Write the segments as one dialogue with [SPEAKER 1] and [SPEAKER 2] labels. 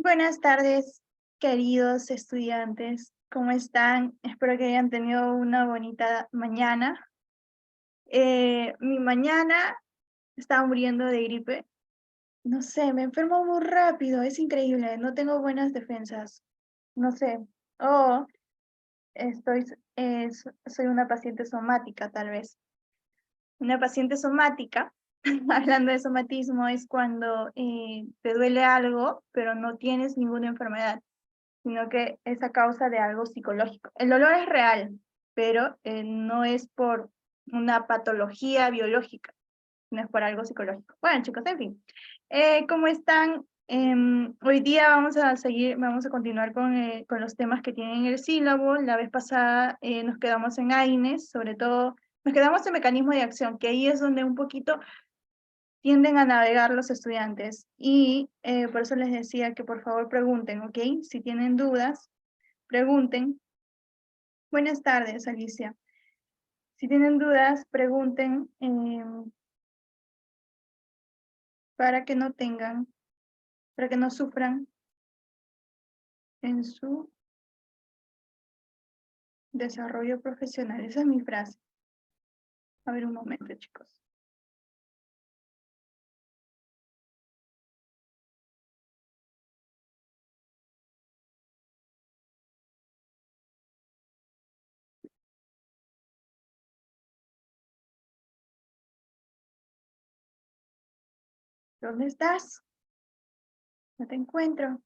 [SPEAKER 1] Buenas tardes, queridos estudiantes. ¿Cómo están? Espero que hayan tenido una bonita mañana. Mi mañana estaba muriendo de gripe. No sé, me enfermo muy rápido, es increíble. No tengo buenas defensas. No sé. O soy una paciente somática, tal vez. Una paciente somática, hablando de somatismo, es cuando te duele algo, pero no tienes ninguna enfermedad, sino que es a causa de algo psicológico. El dolor es real, pero no es por una patología biológica, no es por algo psicológico. Bueno, chicos, en fin. ¿Cómo están? Hoy día vamos a continuar con los temas que tienen el sílabo. La vez pasada nos quedamos en AINES, sobre todo, nos quedamos en mecanismo de acción, que ahí es donde un poquito tienden a navegar los estudiantes y por eso les decía que por favor pregunten, ¿ok? Si tienen dudas, pregunten. Buenas tardes, Alicia. Si tienen dudas, pregunten para que no tengan, para que no sufran en su desarrollo profesional. Esa es mi frase. A ver un momento, chicos. ¿Dónde estás? No te encuentro.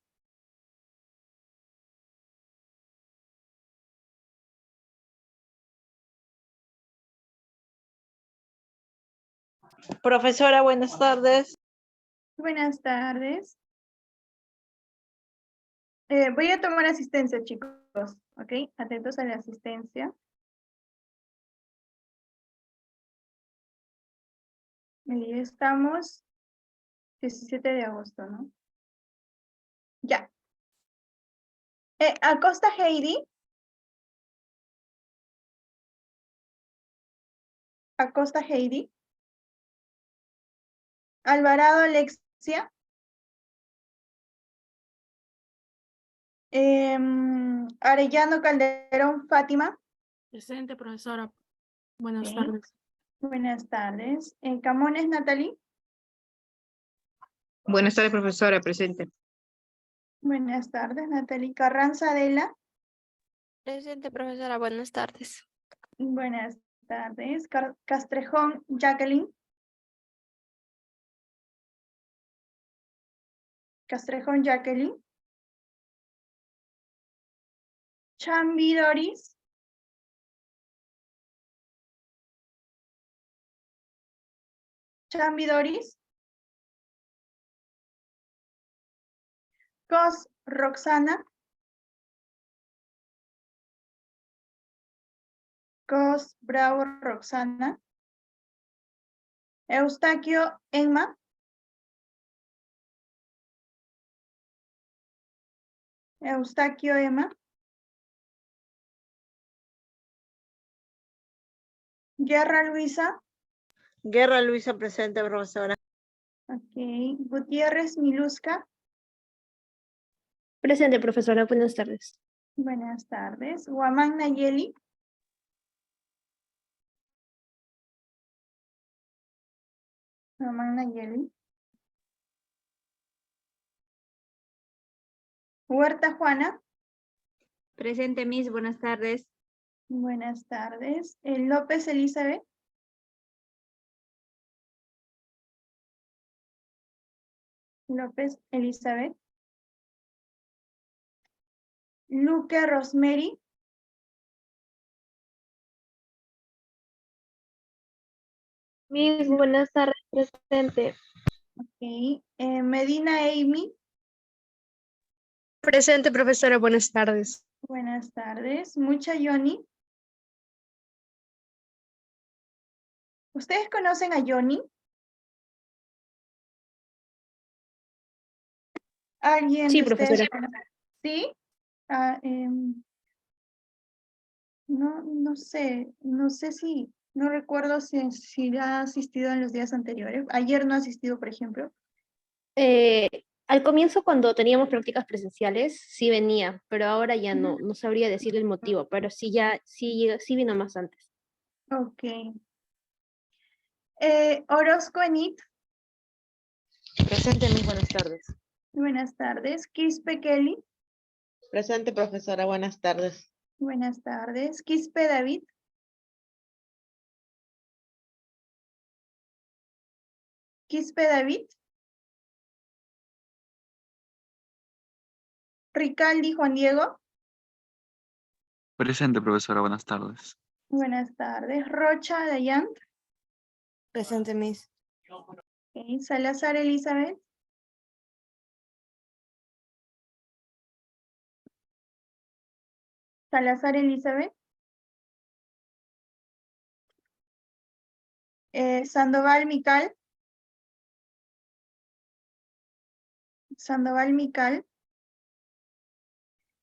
[SPEAKER 2] Profesora, buenas tardes.
[SPEAKER 1] Buenas tardes. Voy a tomar asistencia, chicos, ¿ok? Atentos a la asistencia. Y estamos 17 de agosto, ¿no? Ya. Acosta Heidi. Acosta Heidi. Alvarado Alexia. Arellano Calderón Fátima.
[SPEAKER 3] Presente, profesora. Buenas
[SPEAKER 1] Sí.
[SPEAKER 3] tardes.
[SPEAKER 1] Buenas tardes. Camones Natalie.
[SPEAKER 4] Buenas tardes, profesora, presente.
[SPEAKER 1] Buenas tardes, Natalie. Carranza Adela.
[SPEAKER 5] Presente, profesora. Buenas tardes.
[SPEAKER 1] Buenas tardes. Castrejón Jacqueline. Castrejón Jacqueline. Chambi Doris. Chambi Doris. Cos Roxana. Cos Bravo Roxana. Eustaquio Emma. Eustaquio Emma. Guerra Luisa.
[SPEAKER 2] Guerra Luisa, presente, profesora.
[SPEAKER 1] Ok. Gutiérrez Milusca.
[SPEAKER 3] Presente, profesora. Buenas tardes.
[SPEAKER 1] Buenas tardes. Guamán Nayeli. Guamán Nayeli. Huerta Juana.
[SPEAKER 6] Presente, Miss. Buenas tardes.
[SPEAKER 1] Buenas tardes. López Elizabeth. López Elizabeth. Luque Rosemary.
[SPEAKER 5] Miss, buenas tardes. Presente.
[SPEAKER 1] Ok. Medina Amy.
[SPEAKER 3] Presente, profesora. Buenas tardes.
[SPEAKER 1] Buenas tardes. Mucha Johnny. ¿Ustedes conocen a Johnny? ¿Alguien
[SPEAKER 3] Sí,
[SPEAKER 1] de ustedes
[SPEAKER 3] profesora.
[SPEAKER 1] conoce? ¿Sí? No sé, no recuerdo si ha asistido en los días anteriores. Ayer no ha asistido, por ejemplo.
[SPEAKER 3] Al comienzo, cuando teníamos prácticas presenciales, sí venía, pero ahora ya no,
[SPEAKER 1] Ujú.
[SPEAKER 3] no sabría decir el motivo, pero sí ya, sí vino más antes.
[SPEAKER 1] Ok. Orozco Enid,
[SPEAKER 2] Presente, Miss, buenas tardes.
[SPEAKER 1] buenas tardes. Quispe Kelly,
[SPEAKER 2] Presente, profesora, buenas tardes.
[SPEAKER 1] buenas tardes. Quispe David, Quispe David. Ricaldi Juan Diego,
[SPEAKER 7] Presente, profesora, buenas tardes.
[SPEAKER 1] buenas tardes. Rocha Dayan,
[SPEAKER 2] Presente, Miss.
[SPEAKER 1] ok. Salazar Elizabeth, Salazar Elizabeth. Sandoval Mical, Sandoval Mical.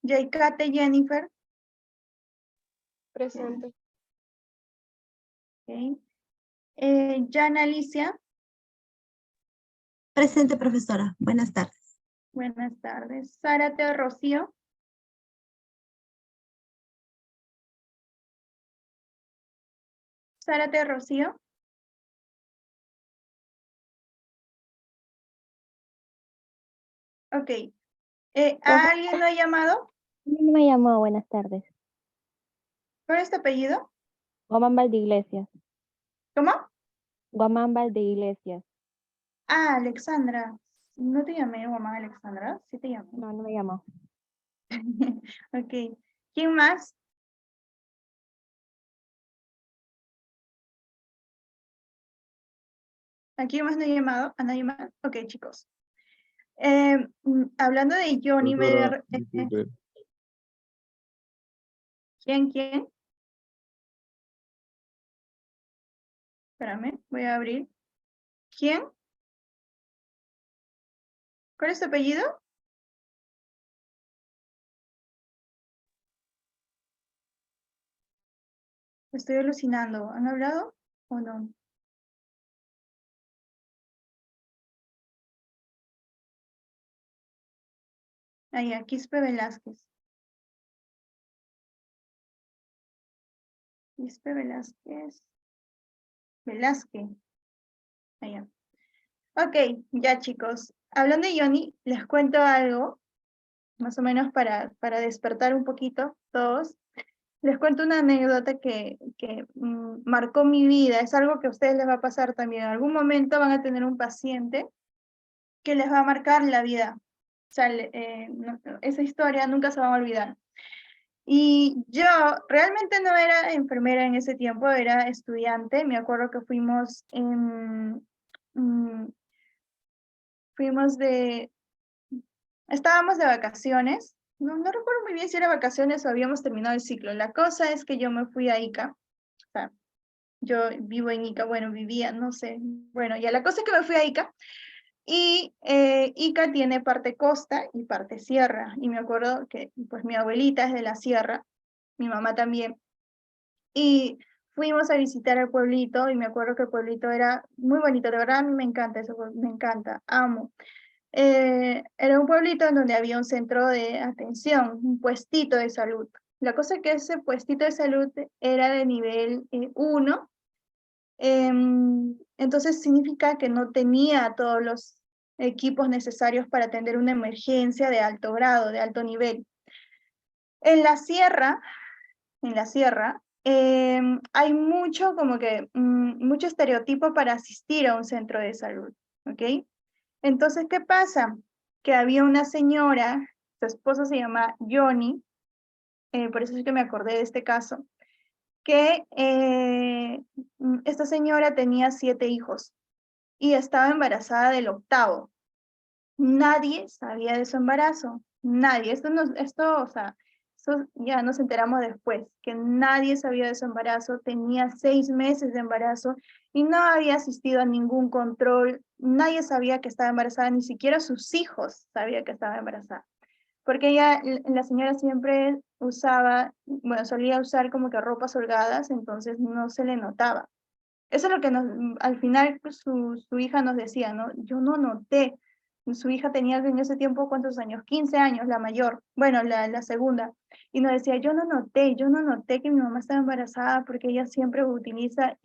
[SPEAKER 1] Yaicate Jennifer,
[SPEAKER 5] Presente.
[SPEAKER 1] ok. Yana Alicia,
[SPEAKER 8] Presente, profesora. Buenas tardes.
[SPEAKER 1] buenas tardes. Zárate Rocío, Zárate Rocío. Ok. ¿A alguien lo ha llamado?
[SPEAKER 9] Me llamó, buenas tardes.
[SPEAKER 1] ¿Cuál es tu apellido?
[SPEAKER 9] Guamán Valdeiglesias.
[SPEAKER 1] ¿Cómo?
[SPEAKER 9] Guamán Valdeiglesias.
[SPEAKER 1] Ah, Alexandra. ¿No te llamé, mamá Alexandra? Sí te llamé.
[SPEAKER 9] No, no me llamó.
[SPEAKER 1] Ok. ¿Quién más? ¿A quién más no he llamado? ¿A nadie más? Ok, chicos. Hablando de Johnny, ¿quién? Espérame, voy a abrir. ¿Quién? ¿Cuál es tu apellido? Estoy alucinando. ¿Han hablado o no? Ahí, Quispe Velázquez. Quispe Velázquez. Velázquez. Allá. Ok, ya chicos. Hablando de Johnny, les cuento algo, más o menos para despertar un poquito todos. Les cuento una anécdota que marcó mi vida. Es algo que a ustedes les va a pasar también. En algún momento van a tener un paciente que les va a marcar la vida. O sea, esa historia nunca se va a olvidar. Y yo realmente no era enfermera en ese tiempo, era estudiante. Me acuerdo que estábamos de vacaciones. No recuerdo muy bien si era vacaciones o habíamos terminado el ciclo. La cosa es que yo me fui a Ica. O sea, yo vivo en Ica, bueno, vivía, no sé. Bueno, ya la cosa es que me fui a Ica. Y Ica tiene parte costa y parte sierra. Y me acuerdo que pues mi abuelita es de la sierra, mi mamá también. Y fuimos a visitar el pueblito y me acuerdo que el pueblito era muy bonito. De verdad a mí me encanta eso, me encanta, amo. Era un pueblito en donde había un centro de atención, un puestito de salud. La cosa es que ese puestito de salud era de nivel 1. Entonces significa que no tenía todos los equipos necesarios para atender una emergencia de alto grado, de alto nivel. En la sierra, hay mucho estereotipo para asistir a un centro de salud, ¿ok? Entonces, ¿qué pasa? Que había una señora, su esposo se llama Johnny, por eso es que me acordé de este caso, que esta señora tenía 7 hijos y estaba embarazada del 8º. Nadie sabía de su embarazo, nadie. O sea, esto ya nos enteramos después, que nadie sabía de su embarazo, tenía 6 meses de embarazo y no había asistido a ningún control, nadie sabía que estaba embarazada, ni siquiera sus hijos sabían que estaba embarazada. Porque la señora siempre solía usar como que ropas holgadas, entonces no se le notaba. Eso es lo que al final pues, su hija nos decía, ¿no? Yo no noté. Su hija tenía en ese tiempo, ¿cuántos años? 15 años, la mayor, bueno, la segunda. Y nos decía, yo no noté que mi mamá estaba embarazada porque ella siempre utiliza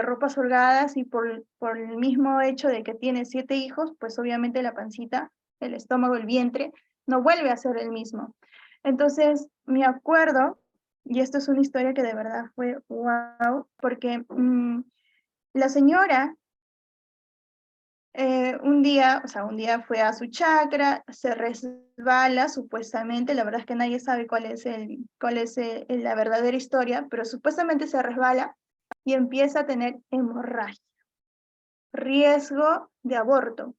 [SPEAKER 1] ropas holgadas y por el mismo hecho de que tiene 7 hijos, pues obviamente la pancita, el estómago, el vientre, no vuelve a ser el mismo. Entonces, me acuerdo, y esto es una historia que de verdad fue wow, porque la señora un día fue a su chakra, se resbala supuestamente, la verdad es que nadie sabe cuál es la verdadera historia, pero supuestamente se resbala y empieza a tener hemorragia, riesgo de aborto.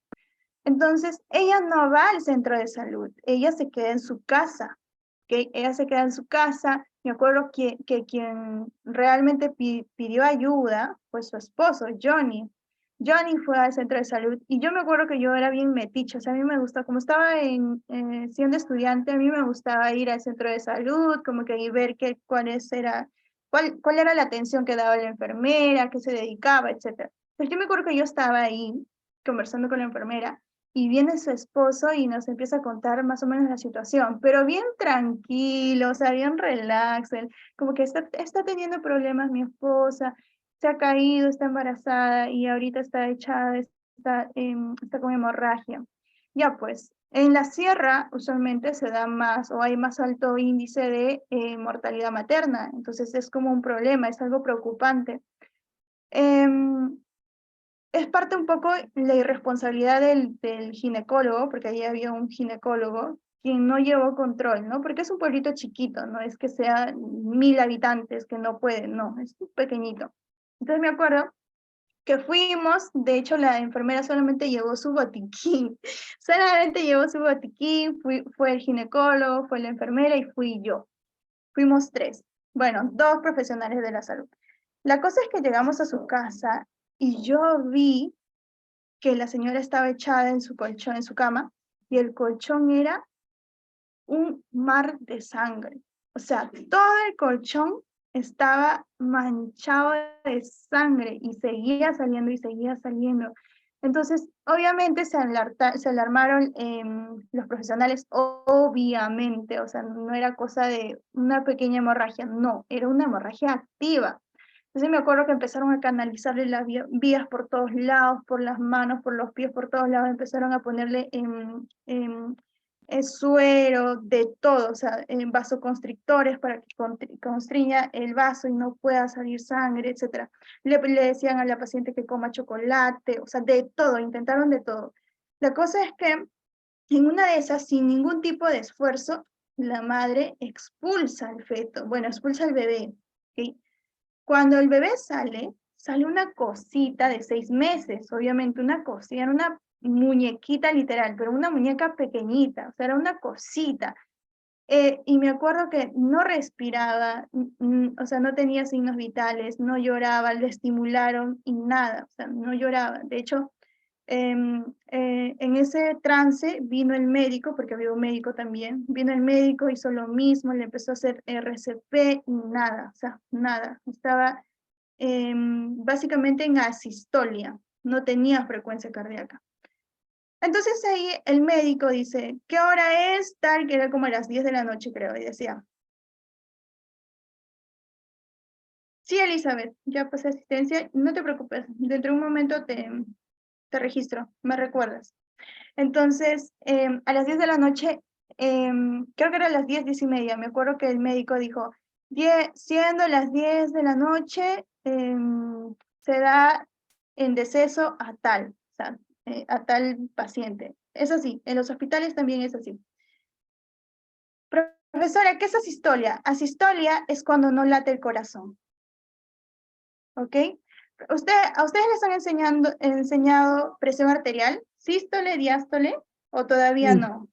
[SPEAKER 1] Entonces, ella no va al centro de salud, ella se queda en su casa, ¿okay? Ella se queda en su casa. Me acuerdo que quien realmente pidió ayuda fue su esposo, Johnny. Johnny fue al centro de salud y yo me acuerdo que yo era bien metiche, o sea, a mí me gustaba, como estaba siendo estudiante, a mí me gustaba ir al centro de salud, como que y ver cuál era la atención que daba la enfermera, qué se dedicaba, etc. Entonces yo me acuerdo que yo estaba ahí conversando con la enfermera y viene su esposo y nos empieza a contar más o menos la situación, pero bien tranquilo, o sea, bien relax, él, como que está teniendo problemas mi esposa, se ha caído, está embarazada y ahorita está echada, está con hemorragia. Ya pues, en la sierra usualmente se da más o hay más alto índice de mortalidad materna, entonces es como un problema, es algo preocupante. Es parte un poco la irresponsabilidad del ginecólogo, porque ahí había un ginecólogo, quien no llevó control, ¿no? Porque es un pueblito chiquito, no es que sea 1000 habitantes que no pueden, no, es pequeñito. Entonces me acuerdo que fuimos, de hecho la enfermera solamente llevó su botiquín, solamente llevó su botiquín, fue el ginecólogo, fue la enfermera y fui yo. Fuimos 3, bueno, 2 profesionales de la salud. La cosa es que llegamos a su casa y yo vi que la señora estaba echada en su colchón, en su cama, y el colchón era un mar de sangre. O sea, todo el colchón estaba manchado de sangre y seguía saliendo y seguía saliendo. Entonces, obviamente se alarmaron los profesionales, obviamente, o sea, no era cosa de una pequeña hemorragia, no, era una hemorragia activa. Entonces me acuerdo que empezaron a canalizarle las vías por todos lados, por las manos, por los pies, por todos lados, empezaron a ponerle suero, de todo, o sea, vasoconstrictores para que constriña el vaso y no pueda salir sangre, etc. Le decían a la paciente que coma chocolate, o sea, de todo, intentaron de todo. La cosa es que en una de esas, sin ningún tipo de esfuerzo, la madre expulsa al feto, bueno, expulsa al bebé, ¿ok? Cuando el bebé sale una cosita de 6 meses, obviamente una cosita, era una muñequita literal, pero una muñeca pequeñita, o sea, era una cosita. Y me acuerdo que no respiraba, o sea, no tenía signos vitales, no lloraba, le estimularon y nada, o sea, no lloraba. De hecho, en ese trance vino el médico, porque había un médico también, vino el médico, hizo lo mismo, le empezó a hacer RCP y nada, o sea, nada. Estaba básicamente en asistolia, no tenía frecuencia cardíaca. Entonces ahí el médico dice, ¿qué hora es? Tal, que era como a las 10 de la noche, creo, y decía, sí, Elizabeth, ya pasé asistencia, no te preocupes, dentro de un momento te registro, me recuerdas. Entonces, a las 10 de la noche, creo que era a las 10, 10 y media, me acuerdo que el médico dijo, siendo las 10 de la noche, se da en deceso a tal, o sea, a tal paciente. Es así, en los hospitales también es así. Profesora, ¿qué es asistolia? Asistolia es cuando no late el corazón. ¿Ok? ¿A ustedes les han enseñado presión arterial? ¿Sístole, diástole o todavía
[SPEAKER 8] Sí.
[SPEAKER 1] no?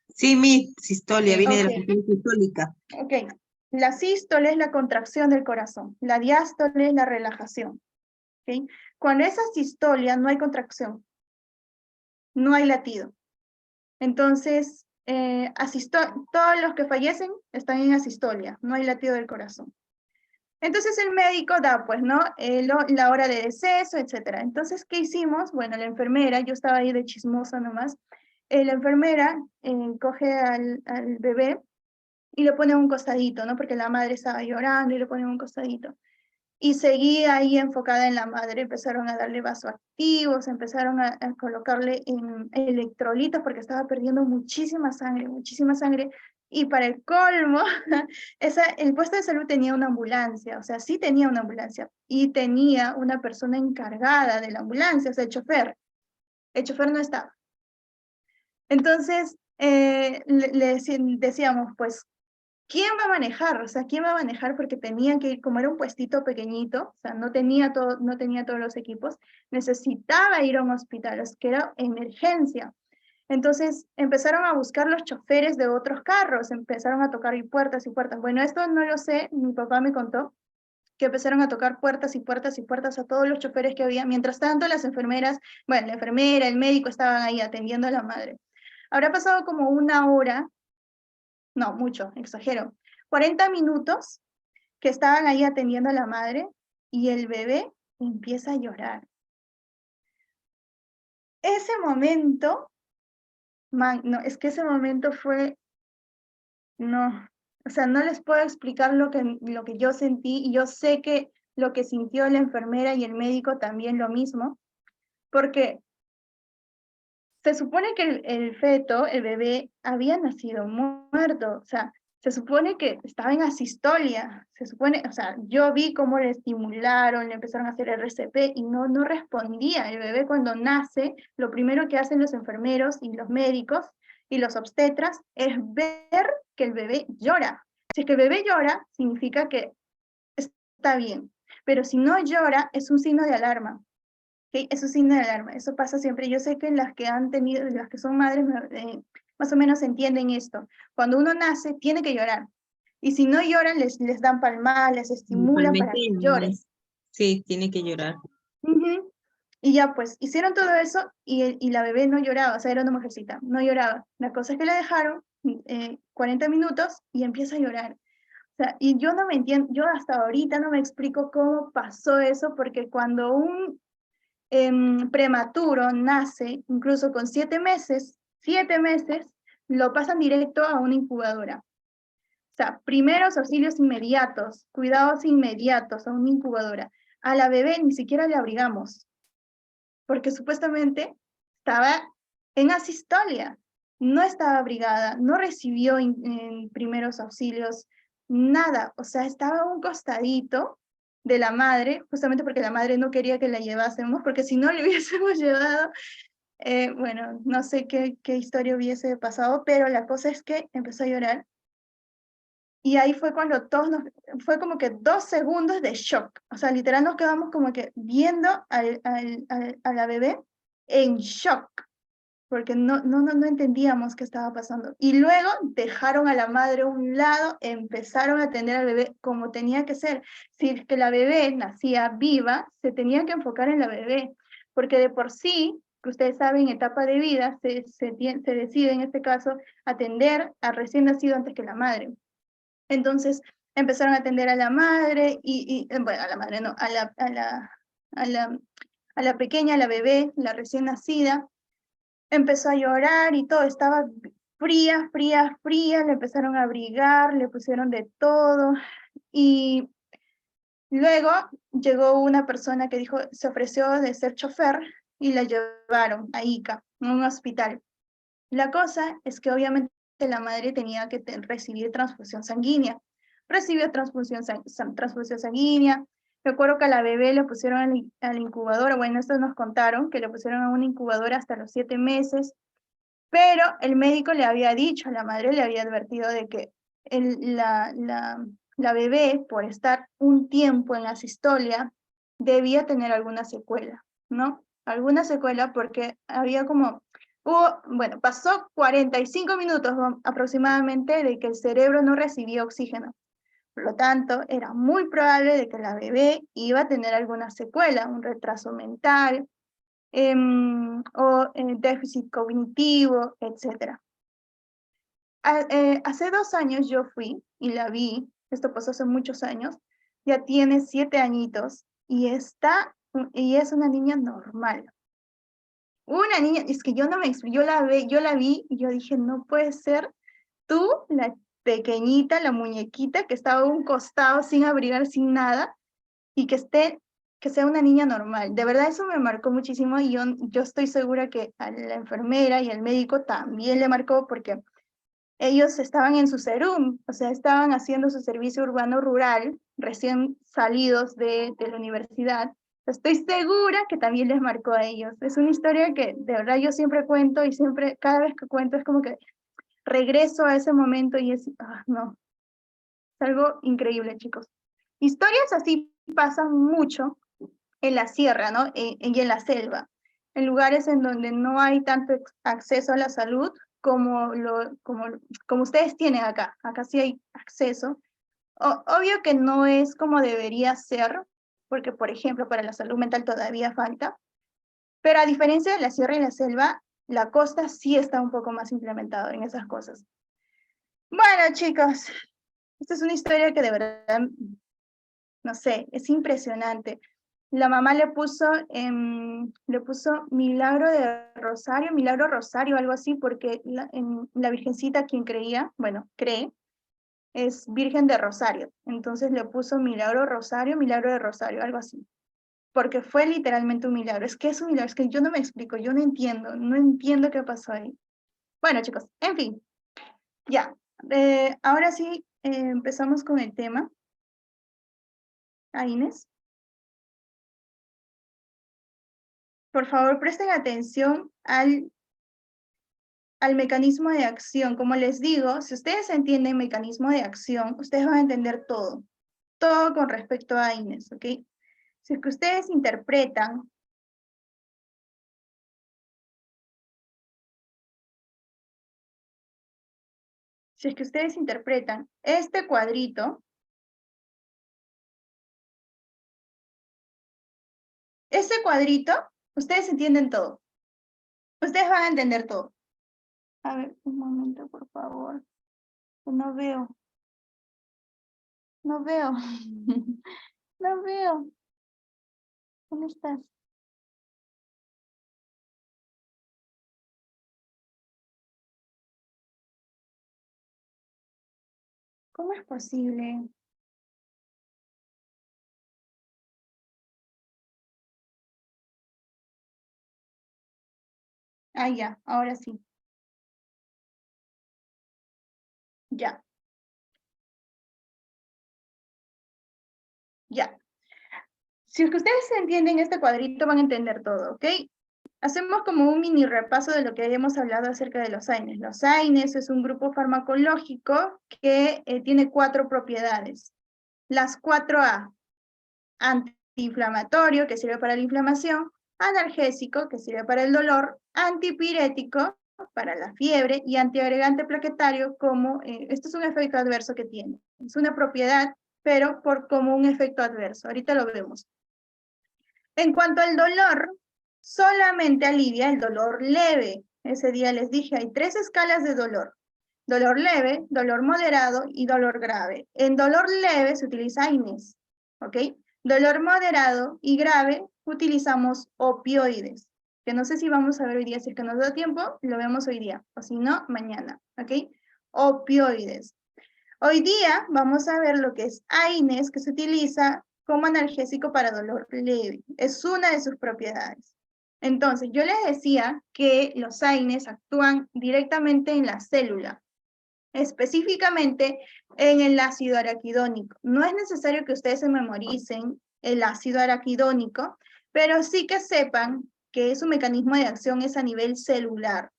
[SPEAKER 8] Sí, mi sistolia, viene de la
[SPEAKER 1] Ok.
[SPEAKER 8] función sistólica.
[SPEAKER 1] Ok. La sístole es la contracción del corazón. La diástole es la relajación. ¿Ok? Cuando es asistolia no hay contracción. No hay latido. Entonces, todos los que fallecen están en asistolia. No hay latido del corazón. Entonces el médico da, pues, ¿no? La hora de deceso, etc. Entonces, ¿qué hicimos? Bueno, la enfermera, yo estaba ahí de chismosa nomás, la enfermera coge al bebé y le pone a un costadito, ¿no? Porque la madre estaba llorando y le pone a un costadito. Y seguía ahí enfocada en la madre, empezaron a darle vasoactivos, empezaron a colocarle electrolitos porque estaba perdiendo muchísima sangre, y para el colmo, el puesto de salud tenía una ambulancia, o sea, sí tenía una ambulancia, y tenía una persona encargada de la ambulancia, o sea, el chofer no estaba. Entonces, decíamos, pues, ¿quién va a manejar? O sea, ¿quién va a manejar? Porque tenían que ir, como era un puestito pequeñito, o sea, no tenía todos los equipos, necesitaba ir a un hospital, es que era emergencia. Entonces empezaron a buscar los choferes de otros carros, empezaron a tocar puertas y puertas. Bueno, esto no lo sé, mi papá me contó que empezaron a tocar puertas y puertas y puertas a todos los choferes que había. Mientras tanto, las enfermeras, bueno, la enfermera, el médico estaban ahí atendiendo a la madre. Habrá pasado como una hora, no, mucho, exagero, 40 minutos que estaban ahí atendiendo a la madre y el bebé empieza a llorar. Ese momento, no, es que ese momento fue, no, o sea, no les puedo explicar lo que yo sentí, y yo sé que lo que sintió la enfermera y el médico también lo mismo, porque se supone que el feto, el bebé, había nacido muerto, o sea, se supone que estaba en asistolia, se supone, o sea, yo vi cómo le estimularon, le empezaron a hacer RCP y no respondía. El bebé cuando nace, lo primero que hacen los enfermeros y los médicos y los obstetras es ver que el bebé llora. Si es que el bebé llora, significa que está bien, pero si no llora, es un signo de alarma. ¿Okay? Es un signo de alarma, eso pasa siempre. Yo sé que las que han tenido, las que son madres, más o menos entienden esto. Cuando uno nace, tiene que llorar. Y si no lloran, les dan palmadas, les estimulan para que lloren.
[SPEAKER 8] Sí, tiene que llorar.
[SPEAKER 1] Y ya pues, hicieron todo eso y la bebé no lloraba, o sea, era una mujercita, no lloraba. La cosa es que la dejaron 40 minutos y empieza a llorar. O sea, y yo no me entiendo, yo hasta ahorita no me explico cómo pasó eso, porque cuando un prematuro nace, incluso con 7 meses, lo pasan directo a una incubadora. O sea, primeros auxilios inmediatos, cuidados inmediatos a una incubadora. A la bebé ni siquiera le abrigamos, porque supuestamente estaba en asistolia, no estaba abrigada, no recibió en primeros auxilios, nada, o sea, estaba a un costadito de la madre, justamente porque la madre no quería que la llevásemos, porque si no le hubiésemos llevado, bueno, no sé qué historia hubiese pasado, pero la cosa es que empezó a llorar, y ahí fue cuando fue como que 2 segundos de shock, o sea, literal nos quedamos como que viendo a la bebé en shock, porque no entendíamos qué estaba pasando. Y luego dejaron a la madre a un lado, empezaron a atender al bebé como tenía que ser. Si es que la bebé nacía viva, se tenía que enfocar en la bebé, porque de por sí, que ustedes saben, en etapa de vida, se decide en este caso atender al recién nacido antes que la madre. Entonces empezaron a atender a la madre, bueno, a la madre no, a la pequeña, a la bebé, la recién nacida. Empezó a llorar y todo, estaba fría, le empezaron a abrigar, le pusieron de todo, y luego llegó una persona que dijo, se ofreció de ser chofer, y la llevaron a Ica, a un hospital. La cosa es que obviamente la madre tenía que recibir transfusión sanguínea. Recibió transfusión sanguínea. Recuerdo que a la bebé le pusieron a la incubadora, bueno, estos nos contaron que le pusieron a una incubadora hasta los 7 meses, pero el médico le había dicho, a la madre le había advertido de que la bebé, por estar un tiempo en asistolia, debía tener alguna secuela, ¿no? Alguna secuela, porque había como, bueno, pasó 45 minutos aproximadamente de que el cerebro no recibía oxígeno. Por lo tanto, era muy probable de que la bebé iba a tener alguna secuela, un retraso mental, o déficit cognitivo, etc. Hace 2 años yo fui y la vi, esto pasó hace muchos años, ya tiene 7 añitos y y es una niña normal. Una niña, es que yo no me explico, yo la vi y yo dije, no puede ser tú, la pequeñita, la muñequita que estaba a un costado sin abrigar, sin nada, y que sea una niña normal. De verdad eso me marcó muchísimo y yo estoy segura que a la enfermera y al médico también le marcó porque ellos estaban en su serum, o sea, estaban haciendo su servicio urbano rural, recién salidos de la universidad. Estoy segura que también les marcó a ellos. Es una historia que de verdad yo siempre cuento y siempre, cada vez que cuento es como que regreso a ese momento y no, es algo increíble, chicos. Historias así pasan mucho en la sierra, ¿no? Y en la selva, en lugares en donde no hay tanto acceso a la salud como ustedes tienen acá. Acá sí hay acceso. Obvio que no es como debería ser, porque, por ejemplo, para la salud mental todavía falta, pero a diferencia de la sierra y la selva, la costa sí está un poco más implementado en esas cosas. Bueno, chicos, esta es una historia que de verdad, no sé, es impresionante. La mamá le puso Milagro Rosario, algo así, porque la virgencita quien creía, bueno, cree, es Virgen de Rosario. Entonces le puso Milagro de Rosario, algo así. Porque fue literalmente un milagro. Es que es un milagro, es que yo no me explico, yo no entiendo qué pasó ahí. Bueno, chicos, en fin, ya. Ahora sí, empezamos con el tema. Inés. Por favor, presten atención al mecanismo de acción. Como les digo, si ustedes entienden mecanismo de acción, ustedes van a entender todo con respecto a Inés, ¿ok? Si es que ustedes interpretan este cuadrito, ustedes entienden todo. Ustedes van a entender todo. A ver, un momento, por favor. No veo. No veo. No veo. ¿Dónde estás? ¿Cómo es posible? Ah, ya, ahora sí. Ya. Ya. Si es que ustedes entienden este cuadrito, van a entender todo, ¿ok? Hacemos como un mini repaso de lo que habíamos hablado acerca de los AINES. Los AINES es un grupo farmacológico que tiene 4 propiedades. Las 4A, antiinflamatorio, que sirve para la inflamación, analgésico, que sirve para el dolor, antipirético, para la fiebre, y antiagregante plaquetario, como, esto es un efecto adverso que tiene. Es una propiedad, pero como un efecto adverso. Ahorita lo vemos. En cuanto al dolor, solamente alivia el dolor leve. Ese día les dije, hay 3 escalas de dolor. Dolor leve, dolor moderado y dolor grave. En dolor leve se utiliza AINES, ¿ok? Dolor moderado y grave utilizamos opioides, que no sé si vamos a ver hoy día, si es que nos da tiempo, lo vemos hoy día, o si no, mañana, ¿ok? Opioides. Hoy día vamos a ver lo que es AINES, que se utiliza como analgésico para dolor leve. Es una de sus propiedades. Entonces, yo les decía que los AINES actúan directamente en la célula, específicamente en el ácido araquidónico. No es necesario que ustedes se memoricen el ácido araquidónico, pero sí que sepan que su mecanismo de acción es a nivel celular.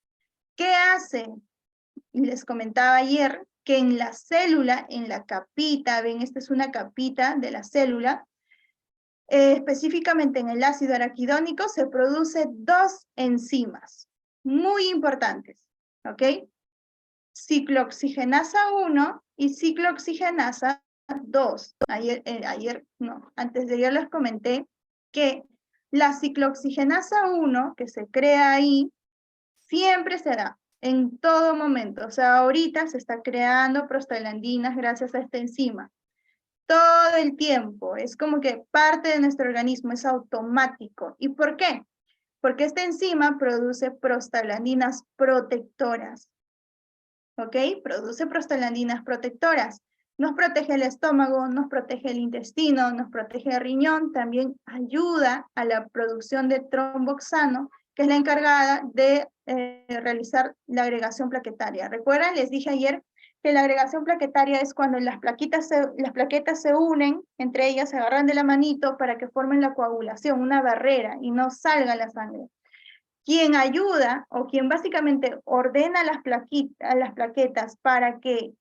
[SPEAKER 1] ¿Qué hace? Les comentaba ayer que en la célula, en la capita, ven, esta es una capita de la célula, específicamente en el ácido araquidónico se produce 2 enzimas muy importantes, ¿ok? Ciclooxigenasa 1 y ciclooxigenasa 2. Antes de ayer les comenté que la ciclooxigenasa 1 que se crea ahí siempre se da en todo momento. O sea, ahorita se está creando prostaglandinas gracias a esta enzima. todo el tiempo. Es como que parte de nuestro organismo, es automático. ¿Y por qué? Porque esta enzima produce prostaglandinas protectoras. ¿Ok? Produce prostaglandinas protectoras. Nos protege el estómago, nos protege el intestino, nos protege el riñón, también ayuda a la producción de tromboxano, que es la encargada de realizar la agregación plaquetaria. ¿Recuerdan? Les dije ayer que la agregación plaquetaria es cuando las plaquetas se unen, entre ellas se agarran de la manito para que formen la coagulación, una barrera, y no salga la sangre. Quien ayuda o quien básicamente ordena las plaquetas para que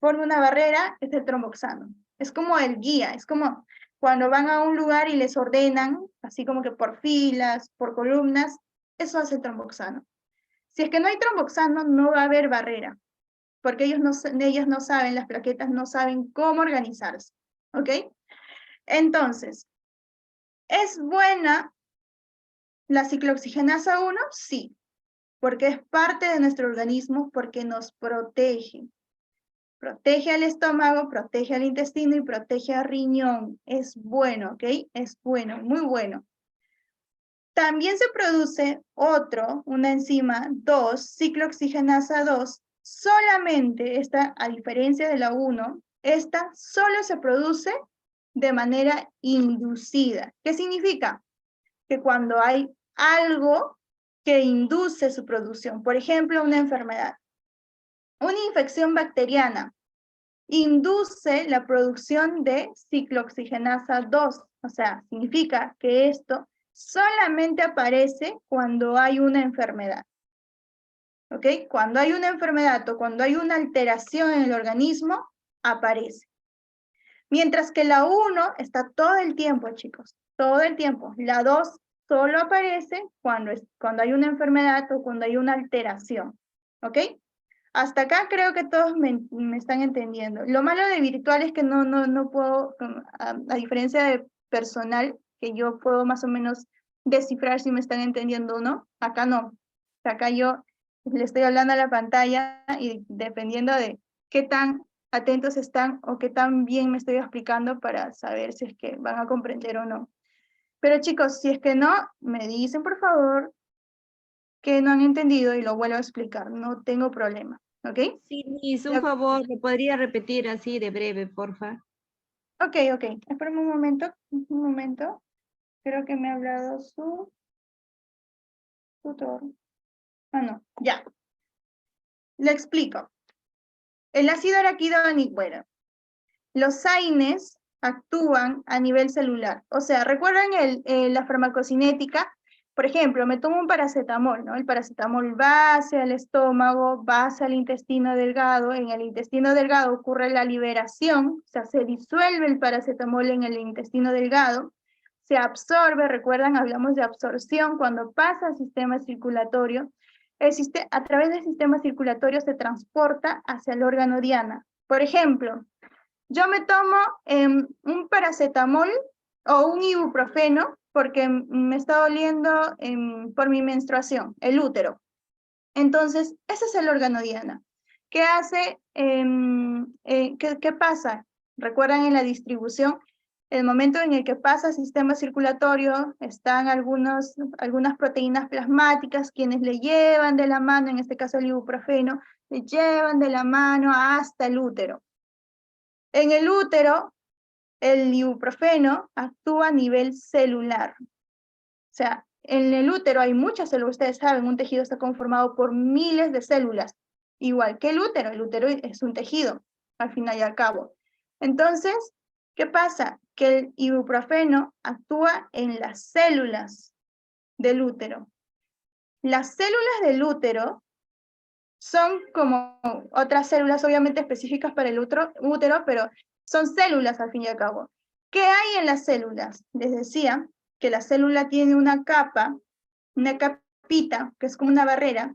[SPEAKER 1] forme una barrera es el tromboxano. Es como el guía, es como cuando van a un lugar y les ordenan, así como que por filas, por columnas, eso hace el tromboxano. Si es que no hay tromboxano, no va a haber barrera, porque ellas no saben, las plaquetas no saben cómo organizarse, ¿ok? Entonces, ¿es buena la ciclooxigenasa 1? Sí, porque es parte de nuestro organismo, porque nos protege. Protege al estómago, protege al intestino y protege al riñón. Es bueno, ¿ok? Es bueno, muy bueno. También se produce una enzima 2, ciclooxigenasa 2, solamente esta, a diferencia de la 1, esta solo se produce de manera inducida. ¿Qué significa? Que cuando hay algo que induce su producción, por ejemplo, una enfermedad, una infección bacteriana, induce la producción de ciclooxigenasa 2, o sea, significa que esto solamente aparece cuando hay una enfermedad. ¿Ok? Cuando hay una enfermedad o cuando hay una alteración en el organismo, aparece. Mientras que la 1 está todo el tiempo, chicos, todo el tiempo. La 2 solo aparece cuando hay una enfermedad o cuando hay una alteración. ¿Ok? Hasta acá creo que todos me están entendiendo. Lo malo de virtual es que no puedo, a diferencia de personal, que yo puedo más o menos descifrar si me están entendiendo o no. Acá no. Acá yo le estoy hablando a la pantalla y dependiendo de qué tan atentos están o qué tan bien me estoy explicando para saber si es que van a comprender o no. Pero chicos, si es que no, me dicen por favor que no han entendido y lo vuelvo a explicar, no tengo problema, ¿ok?
[SPEAKER 6] Sí, Miss, un favor, ¿me podría repetir así de breve, porfa?
[SPEAKER 1] Ok, espérame un momento, creo que me ha hablado su tutor. Ah, no, ya. Le explico. El ácido araquidónico, bueno, los AINES actúan a nivel celular, o sea, ¿recuerdan la farmacocinética? Por ejemplo, me tomo un paracetamol, ¿no? El paracetamol va hacia el estómago, va hacia el intestino delgado, en el intestino delgado ocurre la liberación, o sea, se disuelve el paracetamol en el intestino delgado, se absorbe, recuerdan, hablamos de absorción, cuando pasa al sistema circulatorio, a través del sistema circulatorio se transporta hacia el órgano diana. Por ejemplo, yo me tomo un paracetamol o un ibuprofeno porque me está doliendo por mi menstruación, el útero. Entonces, ese es el órgano diana. ¿Qué hace? ¿Qué pasa? Recuerdan en la distribución, el momento en el que pasa al sistema circulatorio, están algunas proteínas plasmáticas quienes le llevan de la mano, en este caso el ibuprofeno, le llevan de la mano hasta el útero. En el útero, el ibuprofeno actúa a nivel celular. O sea, en el útero hay muchas células, ustedes saben, un tejido está conformado por miles de células, igual que el útero es un tejido, al final y al cabo. Entonces, ¿qué pasa? Que el ibuprofeno actúa en las células del útero. Las células del útero son como otras células, obviamente específicas para el útero, pero son células al fin y al cabo. ¿Qué hay en las células? Les decía que la célula tiene una capa, una capita, que es como una barrera.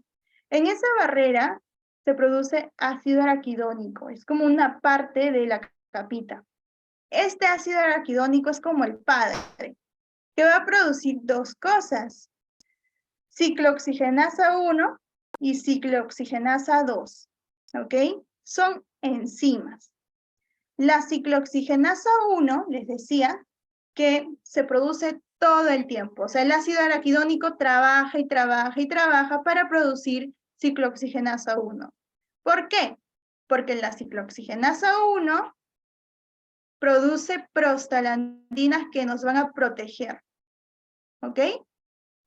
[SPEAKER 1] En esa barrera se produce ácido araquidónico, es como una parte de la capita. Este ácido araquidónico es como el padre, que va a producir dos cosas: ciclooxigenasa 1 y ciclooxigenasa 2, ¿ok? Son enzimas. La ciclooxigenasa 1, les decía, que se produce todo el tiempo. O sea, el ácido araquidónico trabaja y trabaja y trabaja para producir ciclooxigenasa 1. ¿Por qué? Porque la ciclooxigenasa 1 produce prostaglandinas que nos van a proteger. ¿Ok?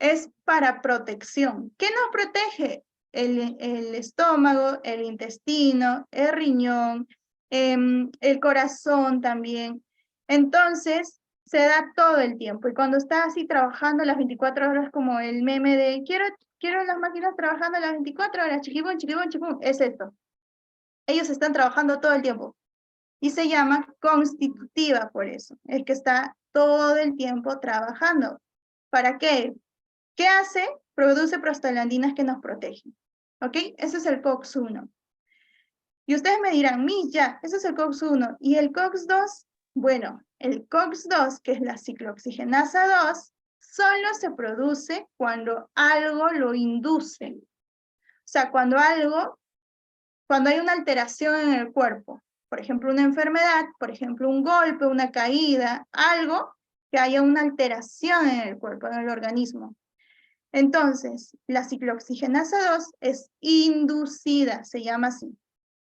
[SPEAKER 1] Es para protección. ¿Qué nos protege? El estómago, el intestino, el riñón, el corazón también. Entonces, se da todo el tiempo. Y cuando está así trabajando las 24 horas, como el meme de quiero las máquinas trabajando las 24 horas, chiquibón, chiquibón, chiquibón, es esto. Ellos están trabajando todo el tiempo. Y se llama constitutiva por eso. Es que está todo el tiempo trabajando. ¿Para qué? ¿Qué hace? Produce prostaglandinas que nos protegen. ¿Ok? Ese es el COX-1. Y ustedes me dirán, ya, ese es el COX-1. ¿Y el COX-2? Bueno, el COX-2, que es la ciclooxigenasa 2, solo se produce cuando algo lo induce. O sea, cuando hay una alteración en el cuerpo. Por ejemplo, una enfermedad, por ejemplo, un golpe, una caída, algo que haya una alteración en el cuerpo, en el organismo. Entonces, la ciclooxigenasa 2 es inducida, se llama así.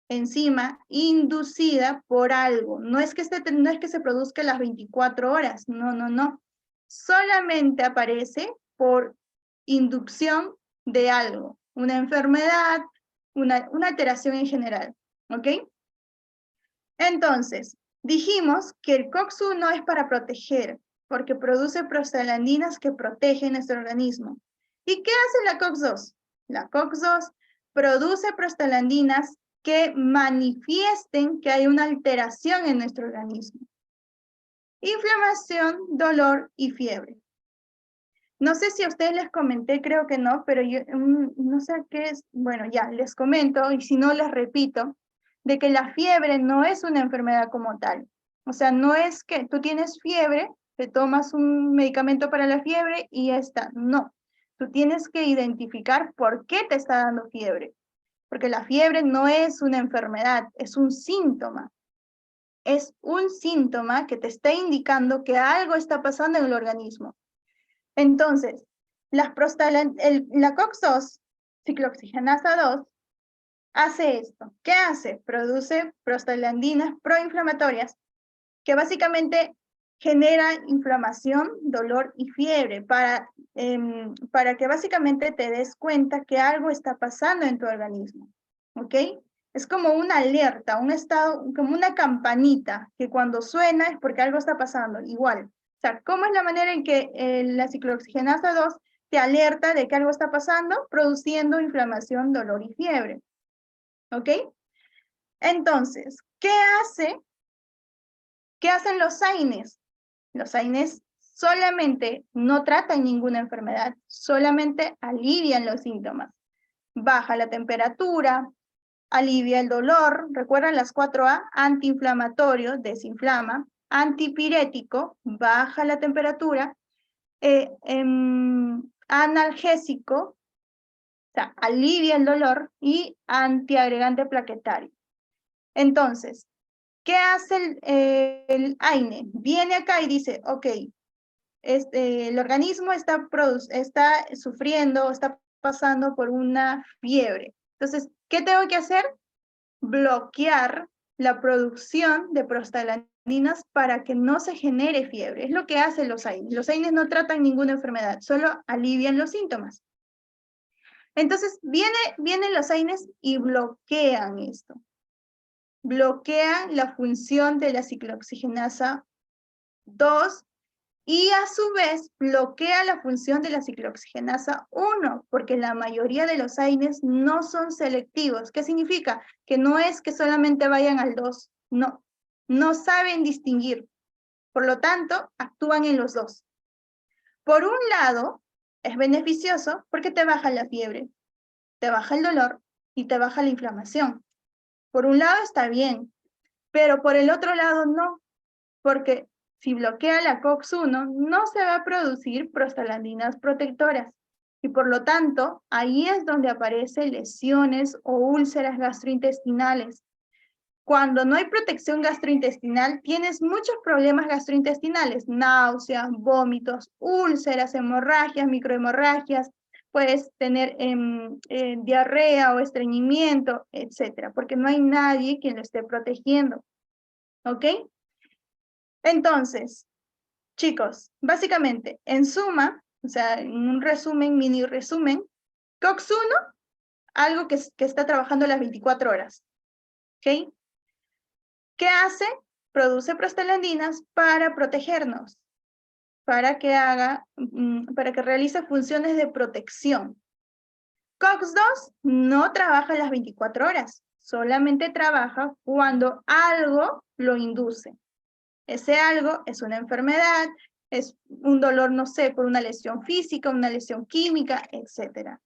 [SPEAKER 1] Enzima inducida por algo. No es que se produzca las 24 horas, no. Solamente aparece por inducción de algo, una enfermedad, una alteración en general, ¿ok? Entonces, dijimos que el COX-1 es para proteger, porque produce prostaglandinas que protegen nuestro organismo. ¿Y qué hace la COX-2? La COX-2 produce prostaglandinas que manifiesten que hay una alteración en nuestro organismo. Inflamación, dolor y fiebre. No sé si a ustedes les comenté, creo que no, pero yo no sé qué es. Bueno, ya, les comento, y si no les repito, de que la fiebre no es una enfermedad como tal. O sea, no es que tú tienes fiebre, te tomas un medicamento para la fiebre y ya está. No, tú tienes que identificar por qué te está dando fiebre. Porque la fiebre no es una enfermedad, es un síntoma. Es un síntoma que te está indicando que algo está pasando en el organismo. Entonces, la COX-2, ciclooxigenasa 2, hace esto. ¿Qué hace? Produce prostaglandinas proinflamatorias que básicamente generan inflamación, dolor y fiebre para que básicamente te des cuenta que algo está pasando en tu organismo. ¿Ok? Es como una alerta, un estado, como una campanita que cuando suena es porque algo está pasando. Igual. O sea, ¿cómo es la manera en que la ciclooxigenasa 2 te alerta de que algo está pasando? Produciendo inflamación, dolor y fiebre. ¿Ok? Entonces, ¿qué hacen los AINES? Los AINES solamente no tratan ninguna enfermedad, solamente alivian los síntomas. Baja la temperatura, alivia el dolor, recuerdan las 4A, antiinflamatorio, desinflama, antipirético, baja la temperatura, analgésico, o sea, alivia el dolor, y antiagregante plaquetario. Entonces, ¿qué hace el AINE? Viene acá y dice, ok, el organismo está sufriendo, está pasando por una fiebre. Entonces, ¿qué tengo que hacer? Bloquear la producción de prostaglandinas para que no se genere fiebre. Es lo que hacen los AINES. Los AINES no tratan ninguna enfermedad, solo alivian los síntomas. Entonces, vienen los AINES y bloquean esto. Bloquean la función de la ciclooxigenasa 2 y a su vez bloquea la función de la ciclooxigenasa 1, porque la mayoría de los AINES no son selectivos. ¿Qué significa? Que no es que solamente vayan al 2, no saben distinguir. Por lo tanto, actúan en los dos. Por un lado, es beneficioso porque te baja la fiebre, te baja el dolor y te baja la inflamación. Por un lado está bien, pero por el otro lado no, porque si bloquea la COX-1, no se va a producir prostaglandinas protectoras. Y por lo tanto, ahí es donde aparecen lesiones o úlceras gastrointestinales. Cuando no hay protección gastrointestinal, tienes muchos problemas gastrointestinales, náuseas, vómitos, úlceras, hemorragias, microhemorragias, puedes tener diarrea o estreñimiento, etcétera, porque no hay nadie quien lo esté protegiendo. ¿Ok? Entonces, chicos, básicamente, en suma, o sea, en un resumen, mini resumen, COX-1, algo que está trabajando las 24 horas. ¿Ok? ¿Qué hace? Produce prostaglandinas para protegernos, para que realice funciones de protección. COX-2 no trabaja las 24 horas, solamente trabaja cuando algo lo induce. Ese algo es una enfermedad, es un dolor, no sé, por una lesión física, una lesión química, etc.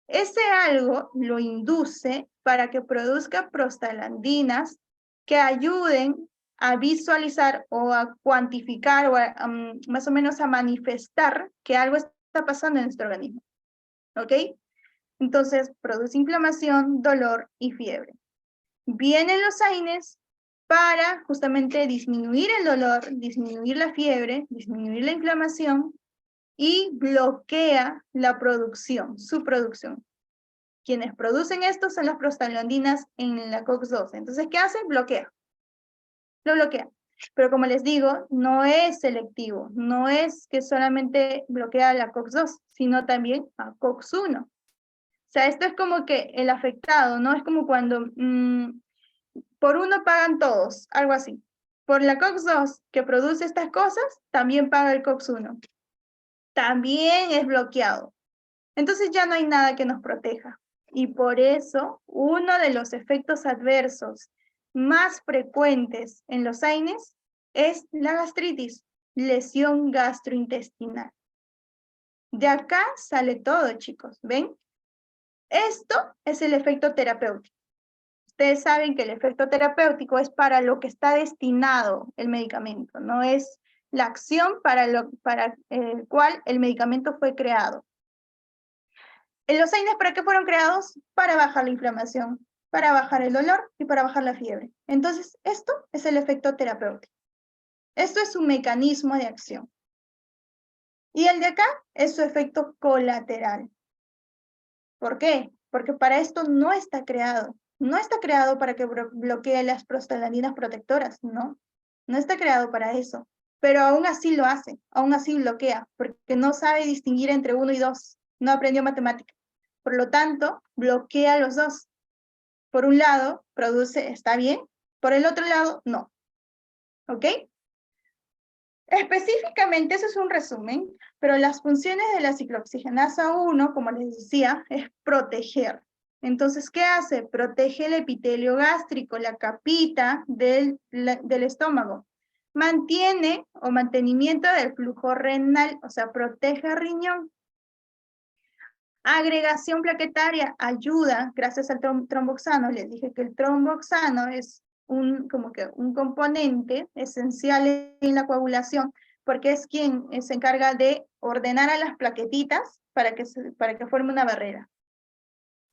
[SPEAKER 1] Ese algo lo induce para que produzca prostaglandinas que ayuden a visualizar o a cuantificar o más o menos a manifestar que algo está pasando en nuestro organismo. ¿Ok? Entonces, produce inflamación, dolor y fiebre. Vienen los AINES para justamente disminuir el dolor, disminuir la fiebre, disminuir la inflamación y bloquea la producción, su producción. Quienes producen esto son las prostaglandinas en la COX-2. Entonces, ¿qué hace? Bloquea. Lo bloquea. Pero como les digo, no es selectivo. No es que solamente bloquea la COX-2, sino también a COX-1. O sea, esto es como que el afectado, ¿no? Es como cuando por uno pagan todos, algo así. Por la COX-2 que produce estas cosas, también paga el COX-1. También es bloqueado. Entonces ya no hay nada que nos proteja. Y por eso, uno de los efectos adversos más frecuentes en los AINES es la gastritis, lesión gastrointestinal. De acá sale todo, chicos, ¿ven? Esto es el efecto terapéutico. Ustedes saben que el efecto terapéutico es para lo que está destinado el medicamento, no es la acción para el cual el medicamento fue creado. ¿Los AINES para qué fueron creados? Para bajar la inflamación, para bajar el dolor y para bajar la fiebre. Entonces, esto es el efecto terapéutico. Esto es un mecanismo de acción. Y el de acá es su efecto colateral. ¿Por qué? Porque para esto no está creado. No está creado para que bloquee las prostaglandinas protectoras, no. No está creado para eso. Pero aún así lo hace, aún así bloquea, porque no sabe distinguir entre 1 y 2. No aprendió matemática. Por lo tanto, bloquea los dos. Por un lado, produce, está bien. Por el otro lado, no. ¿Ok? Específicamente, eso es un resumen, pero las funciones de la ciclooxigenasa 1, como les decía, es proteger. Entonces, ¿qué hace? Protege el epitelio gástrico, la capita del estómago. Mantiene o mantenimiento del flujo renal, o sea, protege el riñón. Agregación plaquetaria ayuda gracias al tromboxano. Les dije que el tromboxano es como que un componente esencial en la coagulación, porque es quien se encarga de ordenar a las plaquetitas para que forme una barrera.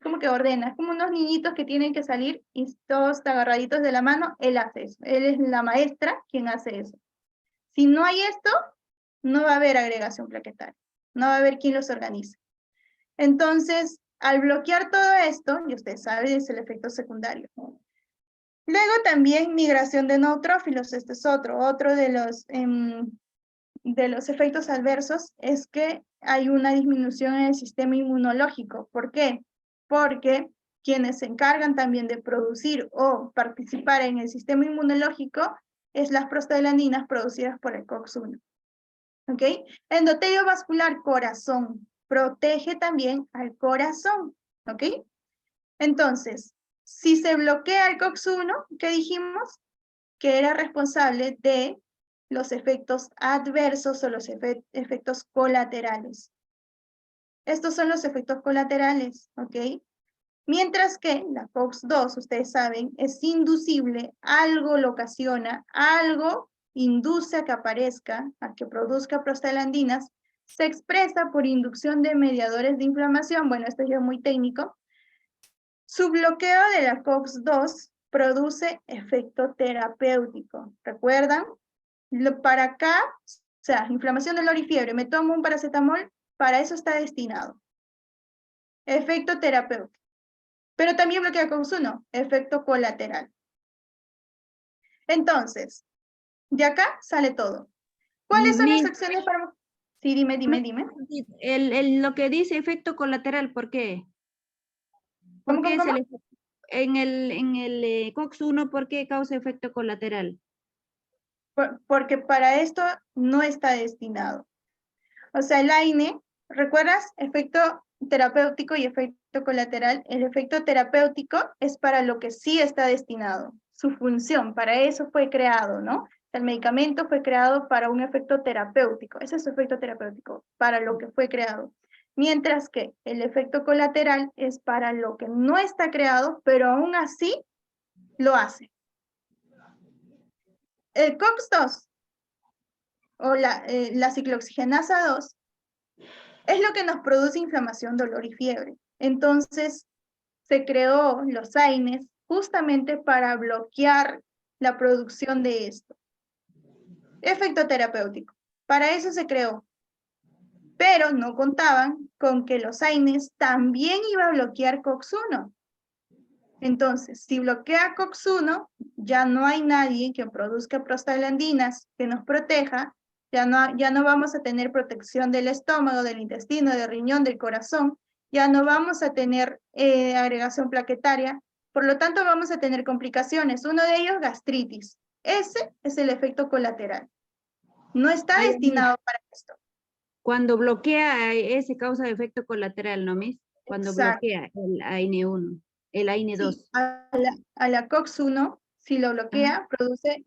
[SPEAKER 1] Como que ordena, es como unos niñitos que tienen que salir y todos agarraditos de la mano, él hace eso. Él es la maestra quien hace eso. Si no hay esto, no va a haber agregación plaquetaria, no va a haber quien los organice. Entonces, al bloquear todo esto, y ustedes saben, es el efecto secundario. Luego también migración de neutrófilos, este es otro de los efectos adversos, es que hay una disminución en el sistema inmunológico. ¿Por qué? Porque quienes se encargan también de producir o participar en el sistema inmunológico es las prostaglandinas producidas por el COX-1. ¿Ok? Endotelio vascular, corazón. Protege también al corazón, ¿ok? Entonces, si se bloquea el COX-1, ¿qué dijimos? Que era responsable de los efectos adversos o los efectos colaterales. Estos son los efectos colaterales, ¿ok? Mientras que la COX-2, ustedes saben, es inducible, algo lo ocasiona, algo induce a que aparezca, a que produzca prostaglandinas, se expresa por inducción de mediadores de inflamación. Bueno, esto ya es muy técnico. Su bloqueo de la COX-2 produce efecto terapéutico. ¿Recuerdan? Para acá, o sea, inflamación, dolor y fiebre, me tomo un paracetamol, para eso está destinado. Efecto terapéutico. Pero también bloquea COX-1, efecto colateral. Entonces, de acá sale todo. ¿Cuáles son las acciones para...? Sí, dime.
[SPEAKER 6] Lo que dice efecto colateral, ¿por qué? ¿Por
[SPEAKER 1] ¿Cómo,
[SPEAKER 6] qué
[SPEAKER 1] cómo,
[SPEAKER 6] es
[SPEAKER 1] cómo?
[SPEAKER 6] en el COX-1, ¿por qué causa efecto colateral?
[SPEAKER 1] Porque para esto no está destinado. O sea, el AINE, ¿recuerdas? Efecto terapéutico y efecto colateral. El efecto terapéutico es para lo que sí está destinado. Su función, para eso fue creado, ¿no? El medicamento fue creado para un efecto terapéutico. Ese es su efecto terapéutico, para lo que fue creado. Mientras que el efecto colateral es para lo que no está creado, pero aún así lo hace. El COX-2 o la ciclooxigenasa 2 es lo que nos produce inflamación, dolor y fiebre. Entonces, se creó los AINES justamente para bloquear la producción de esto. Efecto terapéutico. Para eso se creó. Pero no contaban con que los AINES también iba a bloquear COX-1. Entonces, si bloquea COX-1, ya no hay nadie que produzca prostaglandinas que nos proteja, ya no vamos a tener protección del estómago, del intestino, del riñón, del corazón, ya no vamos a tener agregación plaquetaria, por lo tanto vamos a tener complicaciones, uno de ellos gastritis. Ese es el efecto colateral. No está destinado para esto.
[SPEAKER 6] Cuando bloquea, ese causa efecto colateral, ¿no, Miss? Cuando
[SPEAKER 1] Exacto.
[SPEAKER 6] bloquea el AINE1, el AINE2.
[SPEAKER 1] Sí, a la COX-1, si lo bloquea, produce